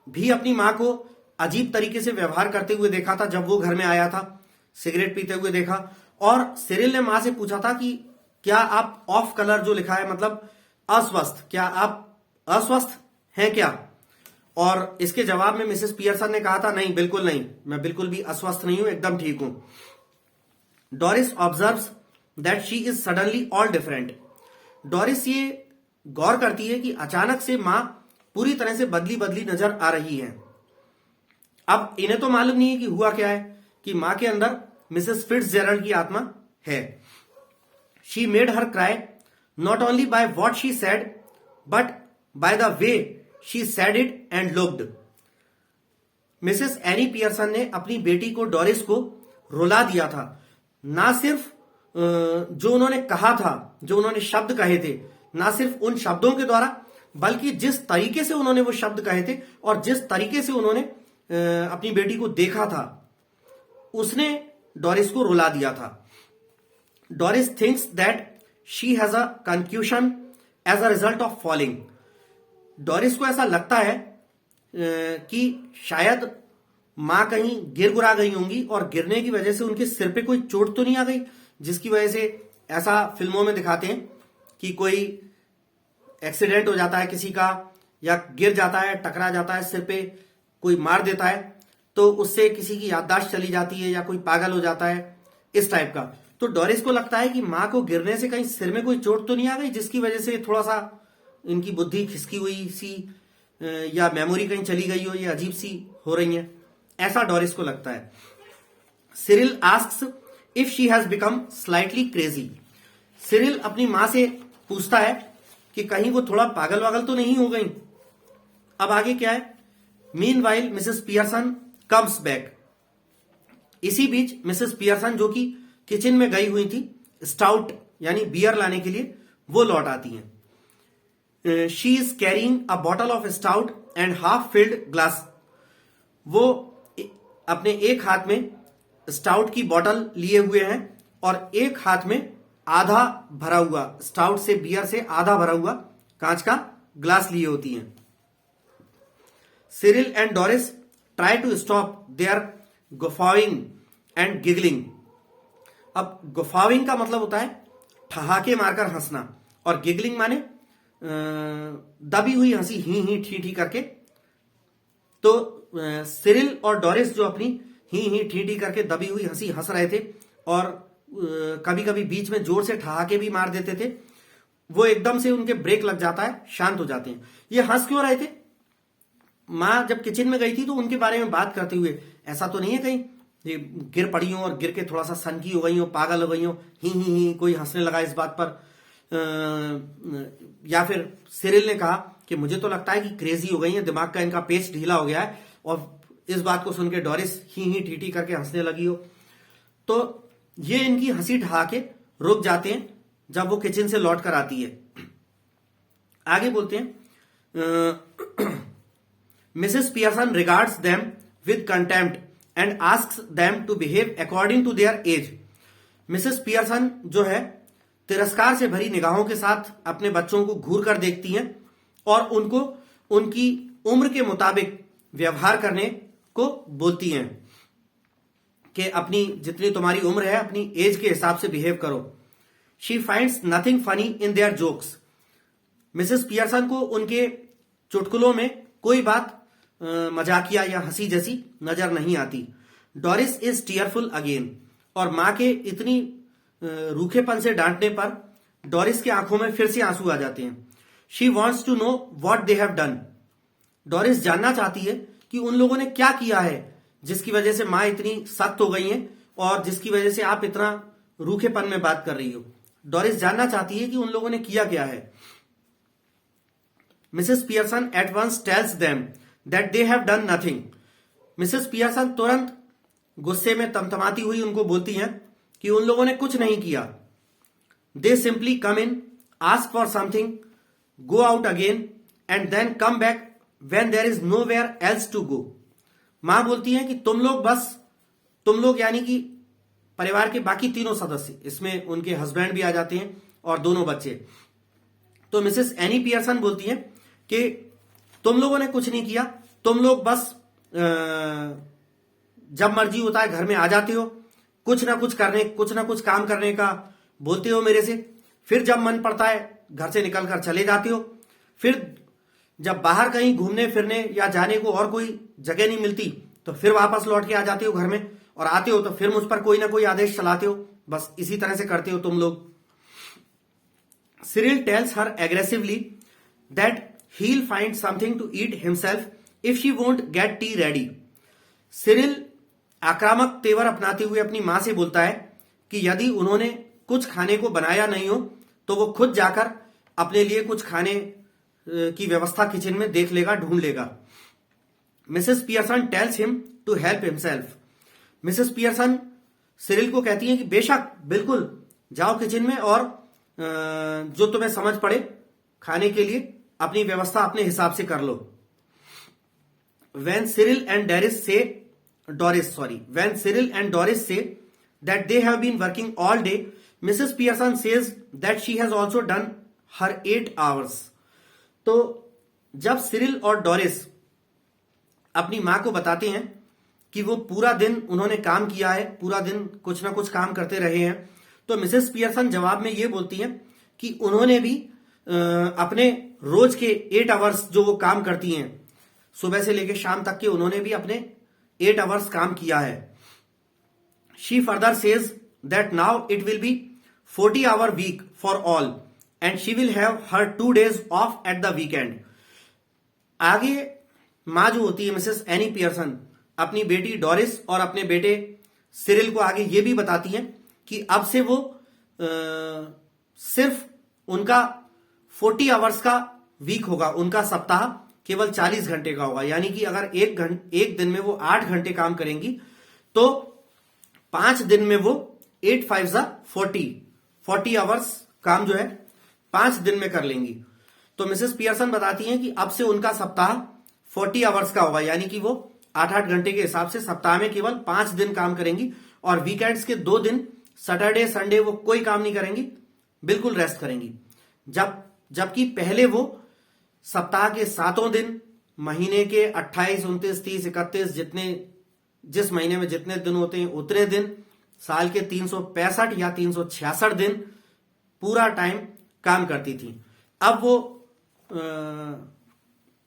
भी अपनी मां को अजीब तरीके से व्यवहार करते हुए देखा था जब वो घर में आया था, सिगरेट पीते हुए देखा, और सिरिल ने मां से पूछा था कि क्या आप ऑफ कलर जो लिखा है मतलब अस्वस्थ, क्या आप अस्वस्थ हैं क्या। और इसके जवाब में मिसेस पियर्सन ने कहा था नहीं, बिल्कुल नहीं, मैं बिल्कुल भी अस्वस्थ नहीं हूं, एकदम ठीक हूं। Doris observes that she is suddenly all different. Doris ये गौर करती है कि अचानक से मां पूरी तरह से बदली बदली नजर आ रही है। अब इन्हें तो मालूम नहीं है कि हुआ क्या है, कि मां के अंदर मिसेस फिट्जजेरल्ड की आत्मा है। She made her cry not only by what she said but by the way she said it and looked. Mrs Annie Pearson ने अपनी बेटी को डोरिस को रुला दिया था। ना सिर्फ जो उन्होंने कहा था, जो उन्होंने शब्द कहे थे, ना सिर्फ उन शब्दों के द्वारा, बल्कि जिस तरीके से उन्होंने वो शब्द कहे थे और जिस तरीके से उन्होंने अपनी बेटी को देखा था, उसने डोरिस को रुला दिया था। Doris thinks that she has a concussion as a result of falling. Doris को ऐसा लगता है कि शायद मां कहीं गिर गुरा गई होंगी और गिरने की वजह से उनके सिर पे कोई चोट तो नहीं आ गई, जिसकी वजह से ऐसा फिल्मों में दिखाते हैं कि कोई एक्सीडेंट हो जाता है किसी का, या गिर जाता है, टकरा जाता है, सिर पे कोई मार देता है, तो उससे किसी की याददाश्त चली जाती है या कोई पागल हो जाता है, इस टाइप का। तो डोरिस को लगता है कि मां को गिरने से कहीं सिर में कोई चोट तो नहीं आ गई, जिसकी वजह से थोड़ा सा इनकी बुद्धि खिसकी हुई सी या मेमोरी कहीं चली गई हो, ये अजीब सी हो रही है, ऐसा डोरिस को लगता है। Cyril asks if she has become slightly crazy. Cyril अपनी मां से पूछता है कि कहीं वो थोड़ा पागल वागल तो नहीं हो गई। अब आगे क्या है? Meanwhile Mrs Pearson comes back. इसी बीच मिसेस पियर्सन, जो कि किचन में गई हुई थी स्टाउट यानी बियर लाने के लिए, वो लौट आती हैं। She is carrying a bottle of stout and half filled glass. वो अपने एक हाथ में स्टाउट की बोतल लिए हुए हैं और एक हाथ में आधा भरा हुआ, स्टाउट से, बियर से आधा भरा हुआ कांच का ग्लास लिए होती हैं। Cyril and Doris try to stop their guffawing and giggling. अब गुफाविंग का मतलब होता है ठहाके मारकर हंसना, और गिगलिंग माने दबी हुई हंसी, ही ही ठी ठी करके। तो सिरिल और डोरिस जो अपनी ही ठी ठी करके दबी हुई हंसी हंस रहे थे, और कभी कभी बीच में जोर से ठहाके भी मार देते थे। वो एकदम से उनके ब्रेक लग जाता है, शांत हो जाते हैं। ये हंस क्यों रहे थे? मां जब किचन में गई थी तो उनके बारे में बात करते हुए, ऐसा तो नहीं है कहीं ये गिर पड़ी हो और गिर के थोड़ा सा सनकी हो गई हो, पागल हो गई हो, ही कोई हंसने लगा इस बात पर। या फिर सिरिल ने कहा कि मुझे तो लगता है कि क्रेजी हो गई है, दिमाग का इनका पेच ढीला हो गया है, और इस बात को सुन के डोरिस ही ठी करके हंसने लगी हो। तो ये इनकी हंसी ठहाके रुक जाते हैं जब वो किचन से लौट कर आती है। आगे बोलते हैं, Mrs Pearson regards them with contempt and asks them to behave according to their age. Mrs Pearson जो है तिरस्कार से भरी निगाहों के साथ अपने बच्चों को घूर कर देखती हैं और उनको उनकी उम्र के मुताबिक व्यवहार करने को बोलती हैं कि अपनी जितनी तुम्हारी उम्र है अपनी एज के हिसाब से बिहेव करो। She finds nothing funny in their jokes. Mrs Pearson को उनके चुटकुलों में कोई बात मजाकिया या हंसी जैसी नजर नहीं आती। Doris is tearful again. और मां के इतनी रूखेपन से डांटने पर डोरिस की आंखों में फिर से आंसू आ जाते हैं। She wants to know what they have done. Doris जानना चाहती है कि उन लोगों ने क्या किया है जिसकी वजह से मां इतनी सख्त हो गई है और जिसकी वजह से आप इतना रूखेपन में बात कर रही हो। डोरिस जानना चाहती है कि उन लोगों ने किया क्या है। Mrs Pearson at once tells them that they have done nothing. Mrs Pearson तुरंत गुस्से में तमतमाती हुई उनको बोलती हैं कि उन लोगों ने कुछ नहीं किया। They simply come in, ask for something, go out again and then come back when there is nowhere else to go. मां बोलती है कि तुम लोग यानी कि परिवार के बाकी तीनों सदस्य, इसमें उनके हस्बैंड भी आ जाते हैं और दोनों बच्चे। तो मिसेस एनी पियर्सन बोलती है कि तुम लोगों ने कुछ नहीं किया, तुम लोग बस जब मर्जी होता है घर में आ जाते हो, कुछ ना कुछ काम करने का बोलते हो मेरे से, फिर जब मन पड़ता है घर से निकल कर चले जाते हो, फिर जब बाहर कहीं घूमने फिरने या जाने को और कोई जगह नहीं मिलती तो फिर वापस लौट के आ जाते हो घर में, और आते हो तो फिर मुझ पर कोई ना कोई आदेश चलाते हो। बस इसी तरह से करते हो तुम लोग। Cyril tells her aggressively that he'll find something to eat himself if she won't get tea ready. Cyril आक्रामक तेवर अपनाते हुए अपनी मां से बोलता है कि यदि उन्होंने कुछ खाने को बनाया नहीं हो तो वो खुद जाकर अपने लिए कुछ खाने की व्यवस्था किचन में देख लेगा, ढूंढ लेगा। Mrs Pearson tells him to help himself. Mrs Pearson Cyril को कहती है कि बेशक, बिल्कुल जाओ किचन में और जो तुम्हें समझ पड़े खाने के लिए अपनी व्यवस्था अपने हिसाब से कर लो। When Cyril and Doris say that they have been working all day, Mrs. Pearson says that she has also done her 8 hours. तो जब सिरिल और डोरिस अपनी मां को बताते हैं कि वो पूरा दिन उन्होंने काम किया है, पूरा दिन कुछ ना कुछ काम करते रहे हैं, तो मिसेस पियर्सन जवाब में ये बोलती हैं कि उन्होंने भी अपने रोज के 8 आवर्स जो वो काम करती हैं सुबह से लेकर शाम तक के, उन्होंने भी अपने 8 आवर्स काम किया है। She further says that now it will be 40 hour week for all and she will have her 2 days off at the weekend. आगे मां जो होती है मिसेस एनी पियर्सन अपनी बेटी डोरिस और अपने बेटे सिरिल को आगे ये भी बताती हैं कि अब से वो सिर्फ उनका 40 आवर्स का वीक होगा, उनका सप्ताह केवल 40 घंटे का होगा। यानी कि अगर एक दिन में वो 8 घंटे काम करेंगी तो 5 दिन में वो 8 5 40 आवर्स काम जो है 5 दिन में कर लेंगी। तो मिसेस पियर्सन बताती हैं कि अब से उनका सप्ताह 40 आवर्स का होगा, यानी कि वो 8-8 घंटे के हिसाब से सप्ताह में केवल 5 दिन काम करेंगी और वीकेंड्स के 2 दिन सैटरडे संडे वो कोई काम नहीं करेंगी, बिल्कुल रेस्ट करेंगी। जबकि पहले वो सप्ताह के 7 दिन, महीने के 28, 29, 30, 31 जिस महीने में जितने दिन होते हैं उतने दिन, साल के 365 या 366 दिन पूरा टाइम काम करती थी। अब वो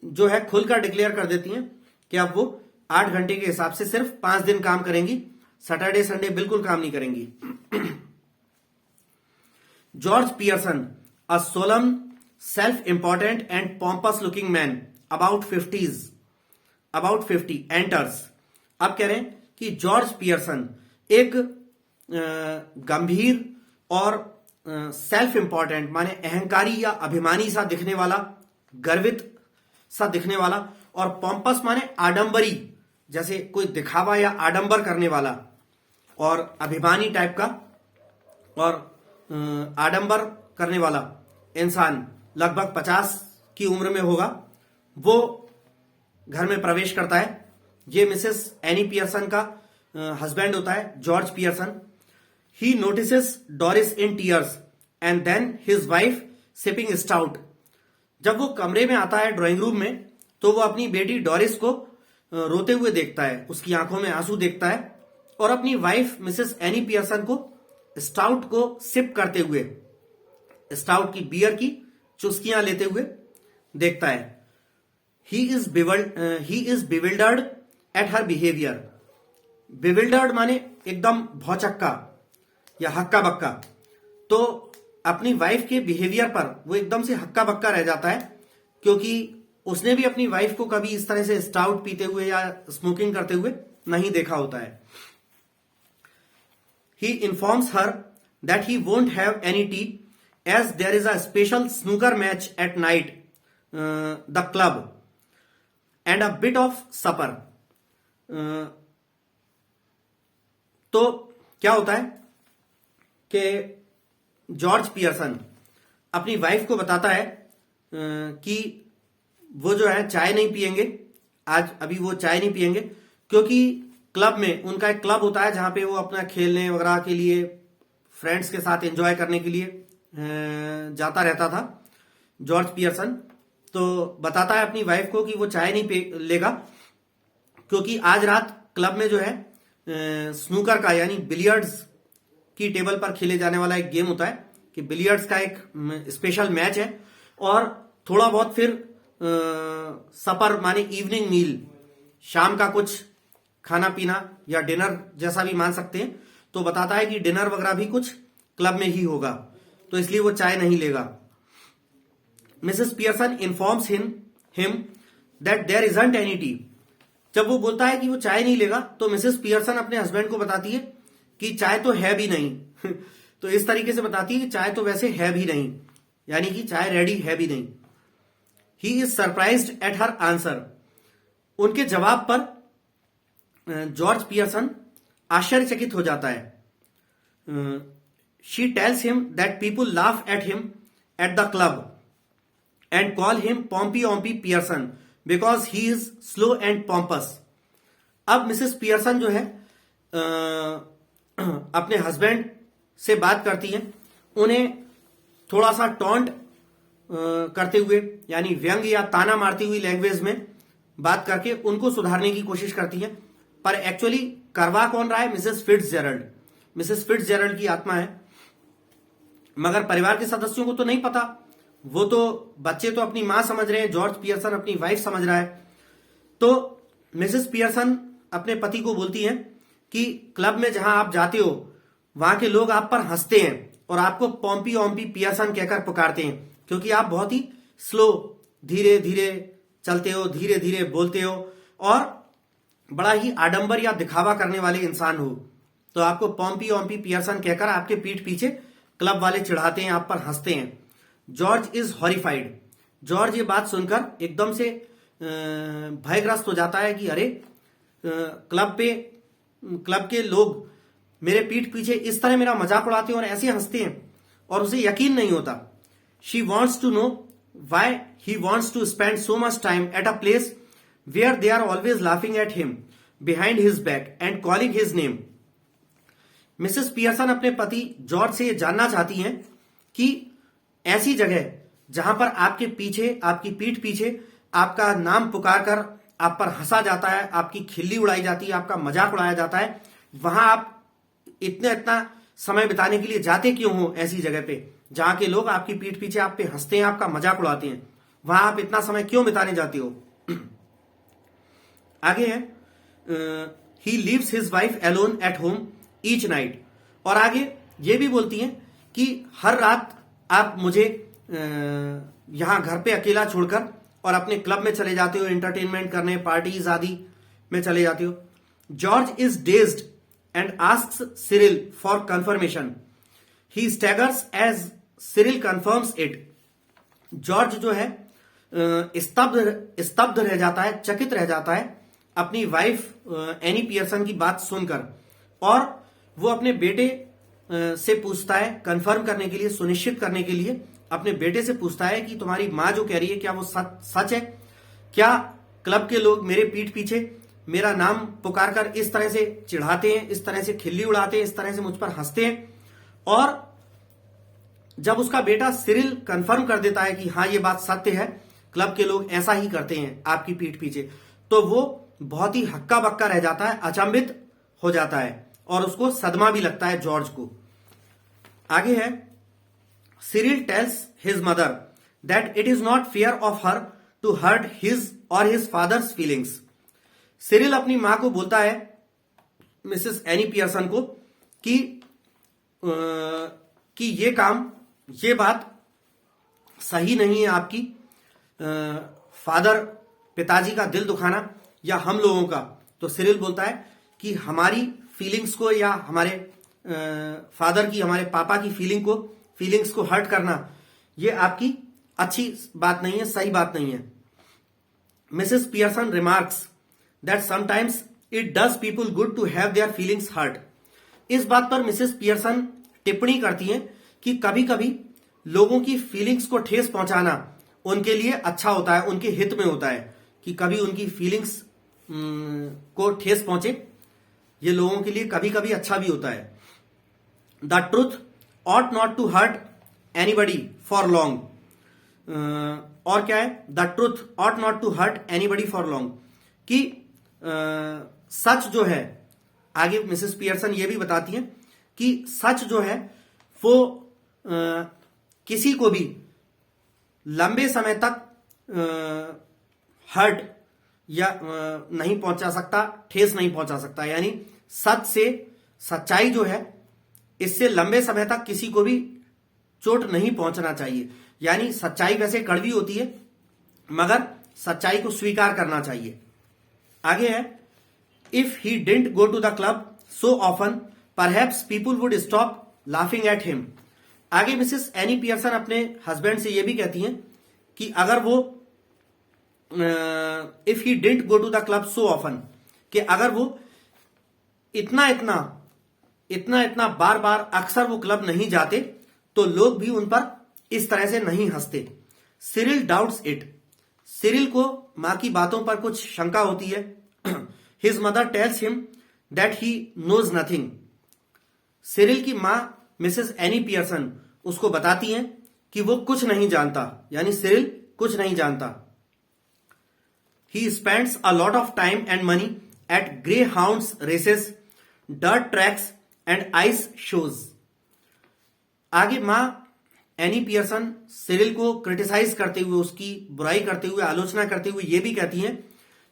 जो है खुलकर डिक्लेयर कर देती हैं कि अब वो 8 घंटे के हिसाब से सिर्फ 5 दिन काम करेंगी, सैटरडे संडे बिल्कुल काम नहीं करेंगी। George Pearson, a solemn, self important and pompous looking man about 50 enters। अब कह रहे हैं कि जॉर्ज पियर्सन एक गंभीर और सेल्फ इंपॉर्टेंट माने अहंकारी या अभिमानी सा दिखने वाला, गर्वित सा दिखने वाला, और पॉम्पस माने आडंबरी, जैसे कोई दिखावा या आडंबर करने वाला, और अभिमानी टाइप का और आडंबर करने वाला इंसान लगभग 50 की उम्र में होगा। वो घर में प्रवेश करता है। ये मिसेस एनी पियर्सन का हस्बैंड होता है, George Pearson. He notices Doris in tears and then his wife sipping stout. जब वो कमरे में आता है, ड्राइंग रूम में, तो वो अपनी बेटी डोरिस को रोते हुए देखता है, उसकी आंखों में आंसू देखता है, और अपनी वाइफ मिसेस एनी पियर्सन को स्टाउट को सिप करते हुए, स्टाउट की बियर की चुस्कियां लेते हुए देखता है। He is bewildered at her behaviour. Bewildered माने एकदम भौचक्का या हक्का बक्का। तो अपनी वाइफ के बिहेवियर पर वो एकदम से हक्का बक्का रह जाता है, क्योंकि उसने भी अपनी वाइफ को कभी इस तरह से स्टाउट पीते हुए या स्मोकिंग करते हुए नहीं देखा होता है। He informs her that he won't have any T as there is a special snooker match at night, the club, and a bit of supper। तो क्या होता है कि जॉर्ज पियर्सन अपनी वाइफ को बताता है कि वो जो है चाय नहीं पियेंगे, आज अभी वो चाय नहीं पियेंगे, क्योंकि क्लब में, उनका एक क्लब होता है जहां पे वो अपना खेलने वगैरह के लिए, फ्रेंड्स के साथ एंजॉय करने के लिए जाता रहता था जॉर्ज पियर्सन। तो बताता है अपनी वाइफ को कि वो चाय नहीं लेगा, क्योंकि आज रात क्लब में जो है स्नूकर का यानी बिलियर्ड्स की टेबल पर खेले जाने वाला एक गेम होता है कि बिलियर्ड्स का एक स्पेशल मैच है, और थोड़ा बहुत फिर सपर माने इवनिंग मील, शाम का कुछ खाना पीना या डिनर जैसा भी मान सकते हैं। तो बताता है कि डिनर वगैरह भी कुछ क्लब में ही होगा, तो इसलिए वो चाय नहीं लेगा। Mrs Pearson informs him that there isn't any tea. जब वो बोलता है कि वो चाय नहीं लेगा, तो मिसेस पियर्सन अपने हस्बैंड को बताती है कि चाय तो है भी नहीं। तो इस तरीके से बताती है कि चाय तो वैसे है भी नहीं, यानी कि चाय रेडी है भी नहीं। He is surprised at her answer. उनके जवाब पर जॉर्ज पियर्सन आश्चर्यचकित हो जाता है। She tells him that people laugh at him at the club and call him Pompy Ompy Pearson because he is slow and pompous. अब Mrs Pearson जो है अपने हस्बैंड से बात करती हैं, उन्हें थोड़ा सा टॉन्ट करते हुए यानी व्यंग या ताना मारती हुई लैंग्वेज में बात करके उनको सुधारने की कोशिश करती हैं। पर एक्चुअली करवा कौन रहा है? Mrs Fitzgerald. मिसेस फिट्जजेरल्ड की आत्मा है, मगर परिवार के सदस्यों को तो नहीं पता। वो तो बच्चे तो अपनी मां समझ रहे हैं, जॉर्ज पियर्सन अपनी वाइफ समझ रहा है। तो मिसेस पियर्सन अपने पति को बोलती हैं कि क्लब में जहां आप जाते हो वहां के लोग आप पर हंसते हैं और आपको पॉम्पी ऑम्पी पियर्सन कहकर पुकारते हैं, क्योंकि आप बहुत ही स्लो, धीरे धीरे चलते हो, धीरे धीरे बोलते हो और बड़ा ही आडंबर या दिखावा करने वाले इंसान हो। तो आपको पॉम्पी ऑम्पी पियर्सन कहकर आपके पीठ पीछे क्लब वाले चिढ़ाते हैं, आप पर हंसते हैं। George is horrified. जॉर्ज ये बात सुनकर एकदम से भयग्रस्त हो जाता है कि अरे, क्लब के लोग मेरे पीठ पीछे इस तरह मेरा मजाक उड़ाते हैं और ऐसे हंसते हैं, और उसे यकीन नहीं होता। She wants to know why he wants to spend so much time at a place where they are always laughing at him behind his back and calling his name. Mrs Pearson अपने पति जॉर्ज से जानना चाहती हैं कि ऐसी जगह जहां पर आपके पीछे, आपकी पीठ पीछे आपका नाम पुकार कर आप पर हंसा जाता है, आपकी खिल्ली उड़ाई जाती है, आपका मजाक उड़ाया जाता है, वहां आप इतना समय बिताने के लिए जाते क्यों हो? ऐसी जगह पे जहां के लोग आपकी पीठ पीछे आप पे हंसते हैं, आपका मजाक उड़ाते हैं, वहां आप इतना समय क्यों बिताने जाते हो? आगे है, he leaves his wife alone at home each night. और आगे ये भी बोलती हैं कि हर रात आप मुझे यहां घर पे अकेला छोड़कर और अपने क्लब में चले जाते हो, एंटरटेनमेंट करने, पार्टीज आदि में चले जाते हो। George is dazed and asks Cyril for confirmation. He staggers as Cyril confirms it. George जो है स्तब्ध रह जाता है, चकित रह जाता है अपनी वाइफ एनी पियर्सन की बात सुनकर, और वो अपने बेटे से पूछता है, कंफर्म करने के लिए, सुनिश्चित करने के लिए अपने बेटे से पूछता है कि तुम्हारी मां जो कह रही है क्या वो सच है? क्या क्लब के लोग मेरे पीठ पीछे मेरा नाम पुकार कर इस तरह से चिढ़ाते हैं, इस तरह से खिल्ली उड़ाते हैं, इस तरह से मुझ पर हंसते हैं? और जब उसका बेटा सिरिल कंफर्म कर देता है कि हाँ ये बात सत्य है, क्लब के लोग ऐसा ही करते हैं आपकी पीठ पीछे, तो वो बहुत ही हक्का बक्का रह जाता है, अचंभित हो जाता है और उसको सदमा भी लगता है जॉर्ज को। आगे है, Cyril tells his mother that it is not fair of her to hurt his और हिज फादर्स फीलिंग्स। सिरिल अपनी मां को बोलता है, मिसेस एनी पियर्सन को, कि ये बात सही नहीं है आपकी, फादर, पिताजी का दिल दुखाना या हम लोगों का। तो सिरिल बोलता है कि हमारी फीलिंग्स को या हमारे फादर की, हमारे पापा की फीलिंग्स को हर्ट करना, ये आपकी अच्छी बात नहीं है, सही बात नहीं है। Mrs Pearson remarks that sometimes it does people good to have their feelings hurt. इस बात पर मिसेस पियर्सन टिप्पणी करती हैं कि कभी कभी लोगों की फीलिंग्स को ठेस पहुंचाना उनके लिए अच्छा होता है, उनके हित में होता है कि कभी उनकी फीलिंग्स को ठेस पहुंचे, ये लोगों के लिए कभी कभी अच्छा भी होता है। The truth ought not to hurt anybody for long. और क्या है, the truth ought not to hurt anybody for long, कि सच जो है, आगे मिसेस पियर्सन ये भी बताती हैं कि सच जो है वो किसी को भी लंबे समय तक हर्ट या नहीं पहुंचा सकता, ठेस नहीं पहुंचा सकता। यानी सच से, सच्चाई जो है, इससे लंबे समय तक किसी को भी चोट नहीं पहुंचना चाहिए। यानी सच्चाई वैसे कड़वी होती है, मगर सच्चाई को स्वीकार करना चाहिए। आगे है, if he didn't go to the club so often perhaps people would stop laughing at him. आगे मिसेस एनी पियर्सन अपने हस्बैंड से यह भी कहती हैं कि अगर वो if he didn't go to the club so often, कि अगर वो इतना इतना इतना इतना बार बार अक्सर वो क्लब नहीं जाते तो लोग भी उन पर इस तरह से नहीं हंसते। सिरिल डाउट्स इट, सिरिल को मां की बातों पर कुछ शंका होती है। His mother tells him that he knows nothing, Cyril की मां मिसेस एनी पियर्सन उसको बताती हैं कि वो कुछ नहीं जानता, यानी सिरिल कुछ नहीं जानता। He spends a lot of time and money at greyhounds races, dirt tracks and ice shows. आगे मां एनी पियर्सन सिरिल को क्रिटिसाइज करते हुए, उसकी बुराई करते हुए, आलोचना करते हुए ये भी कहती हैं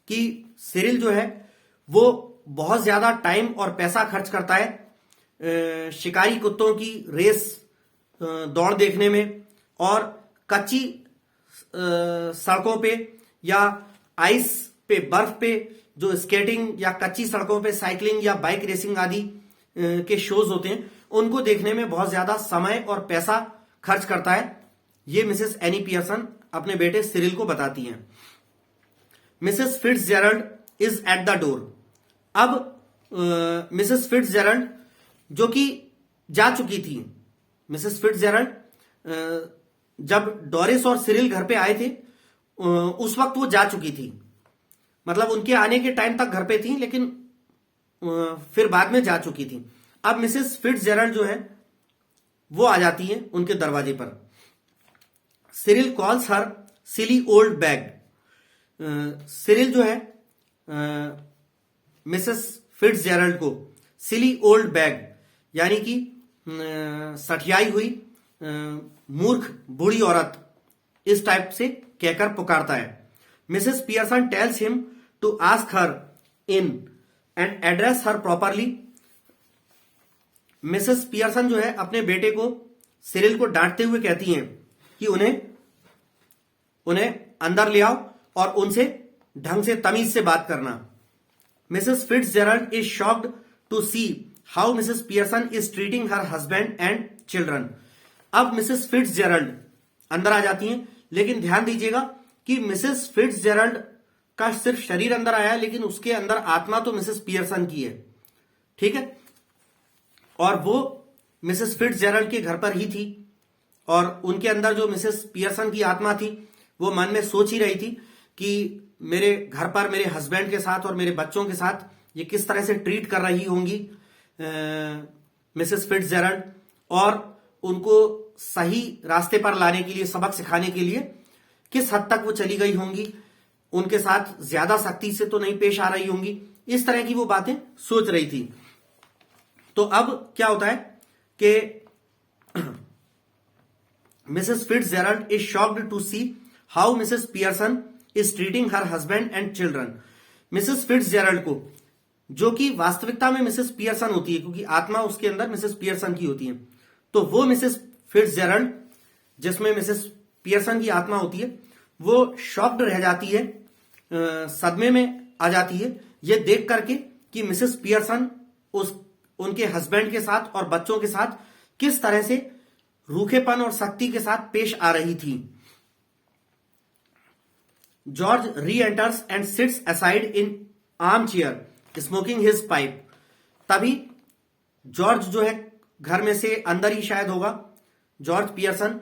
कि सिरिल जो है वो बहुत ज्यादा टाइम और पैसा खर्च करता है शिकारी कुत्तों की रेस दौड़ देखने में, और कच्ची सड़कों पे या आइस पे, बर्फ पे जो स्केटिंग या कच्ची सड़कों पे साइकिलिंग या बाइक रेसिंग आदि के शोज होते हैं उनको देखने में बहुत ज्यादा समय और पैसा खर्च करता है। ये मिसेस एनी पियर्सन अपने बेटे सिरिल को बताती हैं। Mrs Fitzgerald is at the door. अब मिसेस फिट्जजेरल्ड जो कि जा चुकी थी, मिसेस फिट्जजेरल्ड जब डोरिस और सिरिल घर पे आए थे उस वक्त वो जा चुकी थी, मतलब उनके आने के टाइम तक घर पे थी लेकिन फिर बाद में जा चुकी थी। अब मिसेस फिट्जजेरल्ड जो है वो आ जाती है उनके दरवाजे पर। सिरिल कॉल्स हर सिली ओल्ड बैग। सिरिल जो है मिसेस फिट्जजेरल्ड को सिली ओल्ड बैग यानी कि सठियाई हुई मूर्ख बूढ़ी औरत इस टाइप से कहकर पुकारता है। Mrs Pearson tells him to ask her in and address her properly. Mrs Pearson जो है अपने बेटे को सिरिल को डांटते हुए कहती हैं कि उन्हें अंदर ले आओ और उनसे ढंग से तमीज से बात करना। Mrs Fitzgerald is shocked to see how Mrs Pearson is treating her husband and children. अब मिसेस फिट्जजेरल्ड अंदर आ जाती हैं, लेकिन ध्यान दीजिएगा कि मिसेस फिट्जजेरल्ड का सिर्फ शरीर अंदर आया है लेकिन उसके अंदर आत्मा तो मिसेस पियर्सन की है, ठीक है। और वो मिसेस फिट्जजेरल्ड के घर पर ही थी और उनके अंदर जो मिसेस पियर्सन की आत्मा थी वो मन में सोच ही रही थी कि मेरे घर पर मेरे हस्बैंड के साथ और मेरे बच्चों के साथ ये किस तरह से ट्रीट कर रही होंगी मिसेस फिट्जजेरल्ड, और उनको सही रास्ते पर लाने के लिए, सबक सिखाने के लिए किस हद तक वो चली गई होंगी, उनके साथ ज्यादा सख्ती से तो नहीं पेश आ रही होंगी। इस तरह की वो बातें सोच रही थी। तो अब क्या होता है कि Mrs Fitzgerald is shocked to see how Mrs Pearson is treating her husband and children. Mrs Fitzgerald को, जो कि वास्तविकता में मिसेस पियर्सन होती है क्योंकि आत्मा उसके अंदर मिसेस पियर्सन की होती है, तो वो मिसेस फिट्जजेरल्ड जिसमें मिसेस पियर्सन की आत्मा होती है वो शॉक्ड रह जाती है, सदमे में आ जाती है ये देख करके कि मिसेस पियर्सन उनके हस्बैंड के साथ और बच्चों के साथ किस तरह से रूखेपन और सख्ती के साथ पेश आ रही थी। जॉर्ज री enters and seats aside in arm chair smoking his pipe. तभी जॉर्ज जो है घर में से अंदर ही शायद होगा, जॉर्ज पियर्सन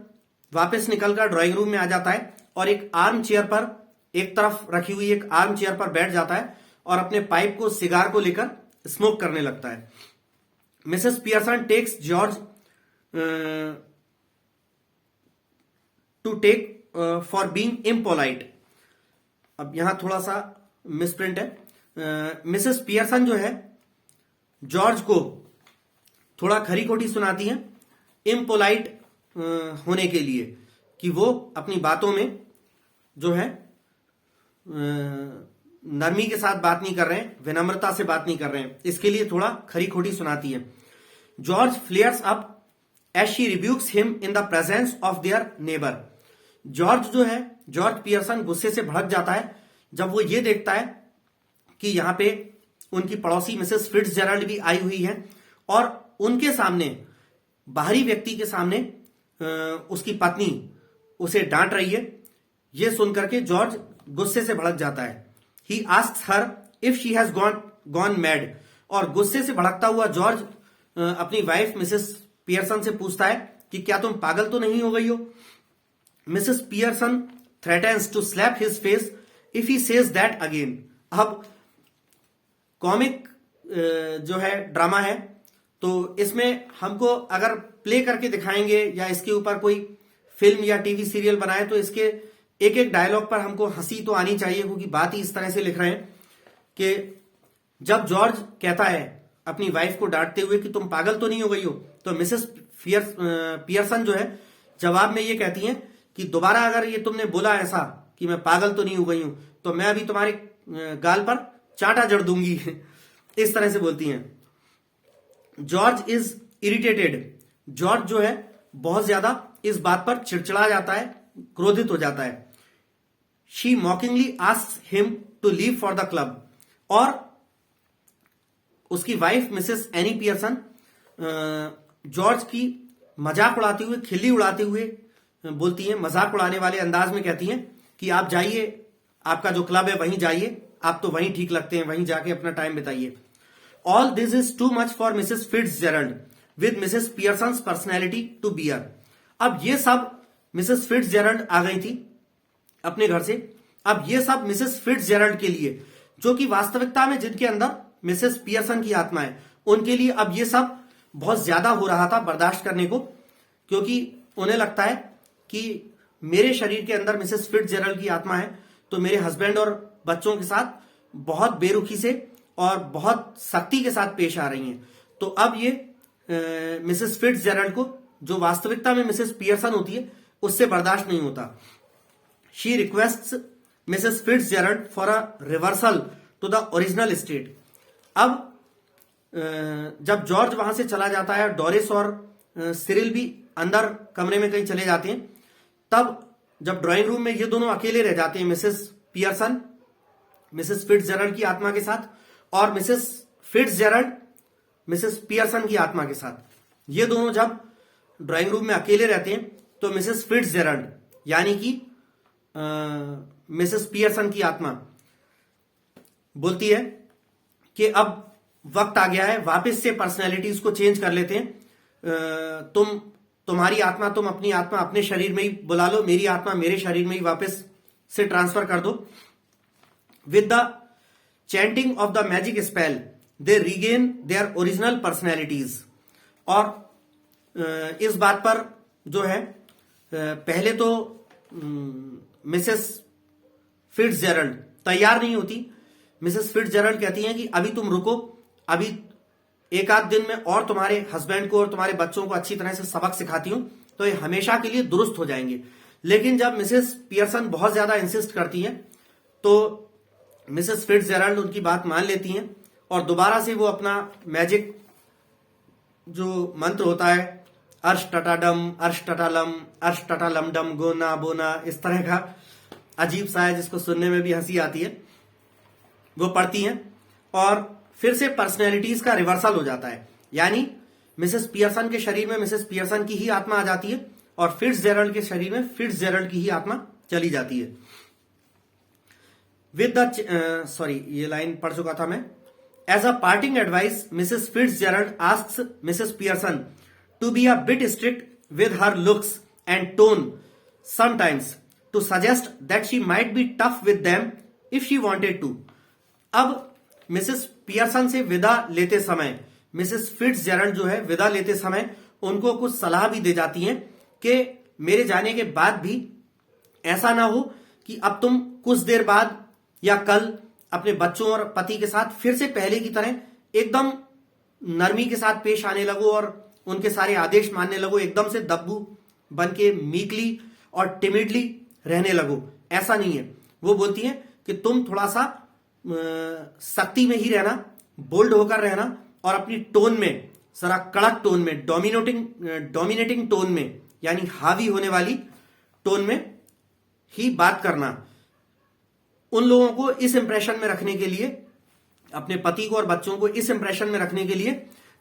वापस निकलकर ड्राइंग रूम में आ जाता है और एक आर्म चेयर पर, एक तरफ रखी हुई एक आर्म चेयर पर बैठ जाता है और अपने पाइप को, सिगार को लेकर स्मोक करने लगता है। Mrs Pearson takes George to take for being impolite. अब यहां थोड़ा सा मिसप्रिंट है। मिसेस पियर्सन जो है जॉर्ज को थोड़ा खरी खोटी सुनाती है इम्पोलाइट होने के लिए, कि वो अपनी बातों में जो है नरमी के साथ बात नहीं कर रहे हैं, विनम्रता से बात नहीं कर रहे हैं, इसके लिए थोड़ा खरी खोटी सुनाती है। George flares up as she rebukes him in the presence of their neighbour. George जो है, जॉर्ज पियर्सन गुस्से से भड़क जाता है जब वो ये देखता है कि यहां पे उनकी पड़ोसी मिसेस फिट्जजेरल्ड भी आई हुई है और उनके सामने, बाहरी व्यक्ति के सामने उसकी पत्नी उसे डांट रही है। ये सुनकर के जॉर्ज गुस्से से भड़क जाता है। ही asks her if she has gone mad, और गुस्से से भड़कता हुआ जॉर्ज अपनी वाइफ मिसेस पियर्सन से पूछता है कि क्या तुम पागल तो नहीं हो गई हो। Mrs Pearson threatens to slap his face if he says that again. अब कॉमिक जो है ड्रामा है, तो इसमें हमको अगर प्ले करके दिखाएंगे या इसके ऊपर कोई फिल्म या टीवी सीरियल बनाए तो इसके एक एक डायलॉग पर हमको हंसी तो आनी चाहिए, क्योंकि बात ही इस तरह से लिख रहे हैं कि जब जॉर्ज कहता है अपनी वाइफ को डांटते हुए कि तुम पागल तो नहीं हो गई हो, तो मिसेस पियर्सन जो है जवाब में ये कहती हैं कि दोबारा अगर ये तुमने बोला ऐसा कि मैं पागल तो नहीं हो गई हूं तो मैं अभी तुम्हारे गाल पर चांटा जड़ दूंगी। इस तरह से बोलती हैं। जॉर्ज इज इरिटेटेड, जॉर्ज जो है बहुत ज्यादा इस बात पर चिड़चिड़ा जाता है, क्रोधित हो जाता है। She mockingly asks him to leave for the club, और उसकी wife Mrs Annie Pearson George की मजाक उड़ाते हुए, खिल्ली उड़ाते हुए बोलती हैं, मजाक उड़ाने वाले अंदाज में कहती हैं कि आप जाइए, आपका जो क्लब है वहीं जाइए, आप तो वहीं ठीक लगते हैं, वहीं जाके अपना टाइम बिताइए। All this is too much for Mrs Fitzgerald with Mrs Pearson's personality to bear. अब ये सब मिसेस फिट्जजेरल्ड आ गई थी अपने घर से। अब ये सब मिसेस फिट्जजेरल्ड के लिए, जो कि वास्तविकता में जिनके अंदर मिसेस पियर्सन की आत्मा है, उनके लिए अब ये सब बहुत ज्यादा हो रहा था बर्दाश्त करने को, क्योंकि उन्हें लगता है कि मेरे शरीर के अंदर मिसेस फिट्जजेरल्ड की आत्मा है, तो मेरे हस्बैंड और बच्चों के साथ बहुत बेरुखी से और बहुत सख्ती के साथ पेश आ रही हैं। तो अब ये मिसेस फिट्जजेरल्ड को, जो वास्तविकता में मिसेस पियर्सन होती है, उससे बर्दाश्त नहीं होता। She requests Mrs Fitzgerald for a reversal to the original state. अब जब जॉर्ज वहां से चला जाता है, डोरिस और सिरिल भी अंदर कमरे में कहीं चले जाते हैं, तब जब ड्राइंग रूम में ये दोनों अकेले रह जाते हैं, मिसेस पियर्सन मिसेस फिट्जजेरल्ड की आत्मा के साथ और मिसेस फिट्जजेरल्ड मिसेस पियर्सन की आत्मा के साथ, ये दोनों जब ड्राइंग रूम में अकेले रहते हैं तो मिसेस फिट्जजेरल्ड यानी कि मिसेस पियर्सन की आत्मा बोलती है कि अब वक्त आ गया है, वापस से पर्सनैलिटीज को चेंज कर लेते हैं। तुम्हारी आत्मा, तुम अपनी आत्मा अपने शरीर में ही बुला लो, मेरी आत्मा मेरे शरीर में ही वापस से ट्रांसफर कर दो। With the chanting of the magic spell they regain their original personalities. और इस बात पर जो है पहले तो मिसेस फिट्जजेरल्ड तैयार नहीं होती। मिसेस फिट्जजेरल्ड कहती हैं कि अभी तुम रुको, अभी एक आध दिन में और तुम्हारे हस्बैंड को और तुम्हारे बच्चों को अच्छी तरह से सबक सिखाती हूं, तो ये हमेशा के लिए दुरुस्त हो जाएंगे। लेकिन जब मिसेस पियर्सन बहुत ज्यादा इंसिस्ट करती हैं तो मिसेस फिट्जजेरल्ड उनकी बात मान लेती हैं और दोबारा से वो अपना मैजिक जो मंत्र होता है, अर्श टटाडम अर्श टटालम अर्श टटालमडम गोना बोना, इस तरह का अजीब सा है जिसको सुनने में भी हंसी आती है, वो पढ़ती हैं और फिर से पर्सनैलिटीज का रिवर्सल हो जाता है। यानी मिसेस पियर्सन के शरीर में मिसेस पियर्सन की ही आत्मा आ जाती है और फिट्जजेरल्ड के शरीर में फिट्जजेरल्ड की ही आत्मा चली जाती है। विद द सॉरी, ये लाइन पढ़ चुका था मैं। As a parting advice Mrs Fitzgerald asks Mrs Pearson to be a bit strict with her looks and tone sometimes to suggest that she might be tough with them if she wanted to. अब Mrs Pearson से विदा लेते समय Mrs Fitzgerald जो है विदा लेते समय उनको कुछ सलाह भी दे जाती हैं कि मेरे जाने के बाद भी ऐसा ना हो कि अब तुम कुछ देर बाद या कल अपने बच्चों और पति के साथ फिर से पहले की तरह एकदम नरमी के साथ पेश आने लगो और उनके सारे आदेश मानने लगो, एकदम से दब्बू बन के मीकली और टिमिडली रहने लगो। ऐसा नहीं है। वो बोलती हैं कि तुम थोड़ा सा सख्ती में ही रहना, बोल्ड होकर रहना और अपनी टोन में जरा कड़क टोन में, डोमिनेटिंग टोन में, यानी हावी होने वाली टोन में ही बात करना। उन लोगों को इस इंप्रेशन में रखने के लिए, अपने पति को और बच्चों को इस इंप्रेशन में रखने के लिए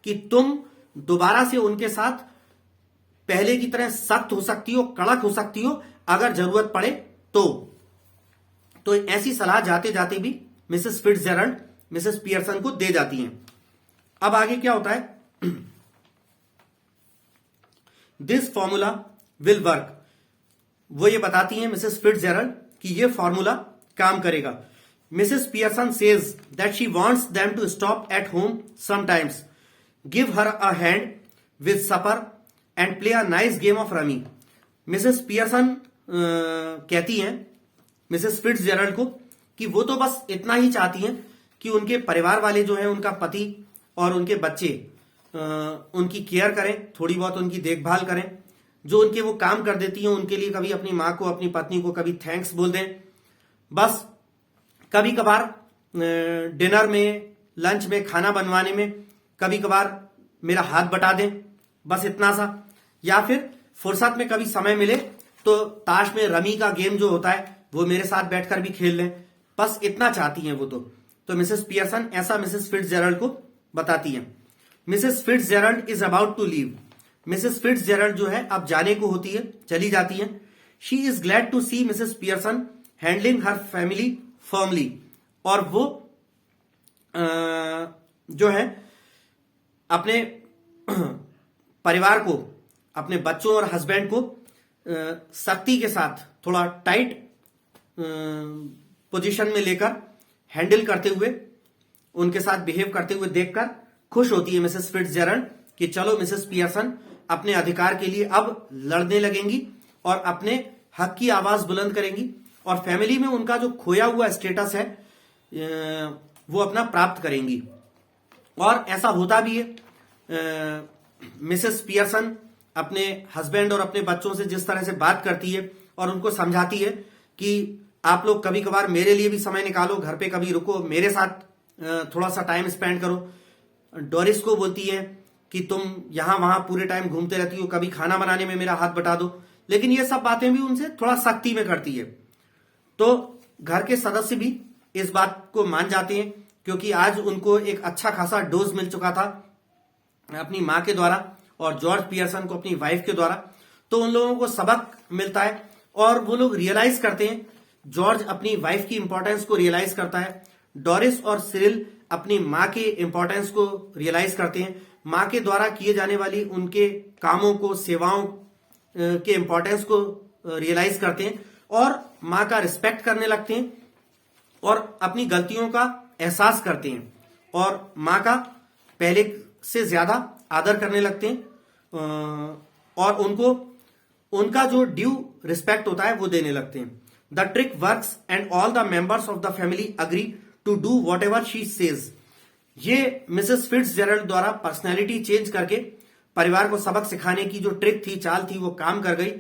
कि तुम दोबारा से उनके साथ पहले की तरह सख्त हो सकती हो, कड़क हो सकती हो अगर जरूरत पड़े तो तो ऐसी सलाह जाते जाते भी मिसेस फिट्जजेराल्ड मिसेस पियर्सन को दे जाती हैं। अब आगे क्या होता है, दिस फॉर्मूला विल वर्क, वो ये बताती हैं मिसेस फिट्जजेराल्ड कि ये फॉर्मूला काम करेगा। Mrs Pearson says that she wants them to stop at home sometimes, give her a hand with supper and play a nice game of rummy. Mrs Pearson कहती हैं मिसेस फिट्जजेराल्ड को कि वो तो बस इतना ही चाहती हैं कि उनके परिवार वाले जो हैं, उनका पति और उनके बच्चे उनकी केयर करें, थोड़ी बहुत उनकी देखभाल करें, जो उनके वो काम कर देती हैं उनके लिए कभी अपनी माँ को, अपनी पत्नी को कभी थैंक्स बोल दें, बस कभी कभार डिनर में, लंच में, खाना बनवाने में कभी कभार मेरा हाथ बटा दें, बस इतना सा। या फिर फुर्सत में कभी समय मिले तो ताश में रमी का गेम जो होता है वो मेरे साथ बैठकर भी खेल लें, बस इतना चाहती हैं वो तो मिसेस पियर्सन ऐसा मिसेस फिट्जजेराल्ड को बताती हैं। Mrs Fitzgerald is about to leave, Mrs Fitzgerald जो है अब जाने को होती है, चली जाती हैं। She is glad to see Mrs Pearson handling her family firmly, और वो जो है अपने परिवार को, अपने बच्चों और हस्बैंड को सख्ती के साथ थोड़ा टाइट पोजीशन में लेकर हैंडल करते हुए, उनके साथ बिहेव करते हुए देखकर खुश होती है मिसेस फिट्जजेराल्ड कि चलो मिसेस पियर्सन अपने अधिकार के लिए अब लड़ने लगेंगी और अपने हक की आवाज बुलंद करेंगी और फैमिली में उनका जो खोया हुआ स्टेटस है वो अपना प्राप्त करेंगी। और ऐसा होता भी है। मिसेस पियर्सन अपने हस्बैंड और अपने बच्चों से जिस तरह से बात करती है और उनको समझाती है कि आप लोग कभी कभार मेरे लिए भी समय निकालो, घर पे कभी रुको, मेरे साथ थोड़ा सा टाइम स्पेंड करो। डोरिस को बोलती है कि तुम यहां वहां पूरे टाइम घूमते रहती हो, कभी खाना बनाने में मेरा हाथ बटा दो, लेकिन ये सब बातें भी उनसे थोड़ा सख्ती में करती है। तो घर के सदस्य भी इस बात को मान जाते हैं क्योंकि आज उनको एक अच्छा खासा डोज मिल चुका था अपनी माँ के द्वारा और जॉर्ज पियर्सन को अपनी वाइफ के द्वारा। तो उन लोगों को सबक मिलता है और वो लोग रियलाइज करते हैं, जॉर्ज अपनी वाइफ की इंपॉर्टेंस को रियलाइज करता है, डोरिस और सिरिल अपनी माँ के इंपॉर्टेंस को रियलाइज करते हैं, माँ के द्वारा किए जाने वाली उनके कामों को, सेवाओं के इंपॉर्टेंस को रियलाइज करते हैं और माँ का रिस्पेक्ट करने लगते हैं और अपनी गलतियों का एहसास करते हैं और माँ का पहले से ज्यादा आदर करने लगते हैं और उनको उनका जो ड्यू रिस्पेक्ट होता है वो देने लगते हैं। The trick works and all the members of the family agree to do whatever she says. ये मिसेस फिट्जजेराल्ड द्वारा पर्सनैलिटी चेंज करके परिवार को सबक सिखाने की जो ट्रिक थी, चाल थी, वो काम कर गई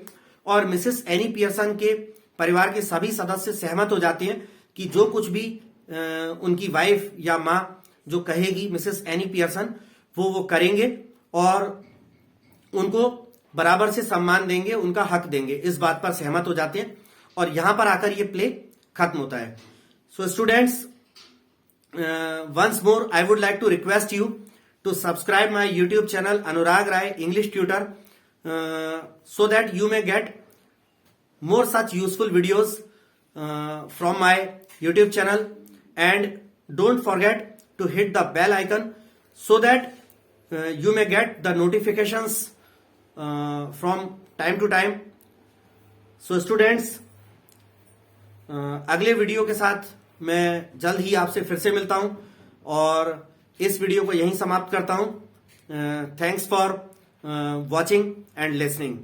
और मिसेस एनी पियर्सन के परिवार के सभी सदस्य सहमत हो जाते हैं कि जो कुछ भी उनकी वाइफ या माँ जो कहेगी मिसेस एनी पियर्सन वो करेंगे और उनको बराबर से सम्मान देंगे, उनका हक देंगे, इस बात पर सहमत हो जाते हैं और यहां पर आकर ये प्ले खत्म होता है। So students, once more I would like to request you to subscribe my YouTube channel Anurag Rai English Tutor so that you may get more such useful videos from my YouTube channel, and don't forget to hit the bell icon so that you may get the notifications from time to time. So students, अगले video के साथ मैं जल्द ही आपसे फिर से मिलता हूं और इस वीडियो को यहीं समाप्त करता हूं। Thanks for watching and listening.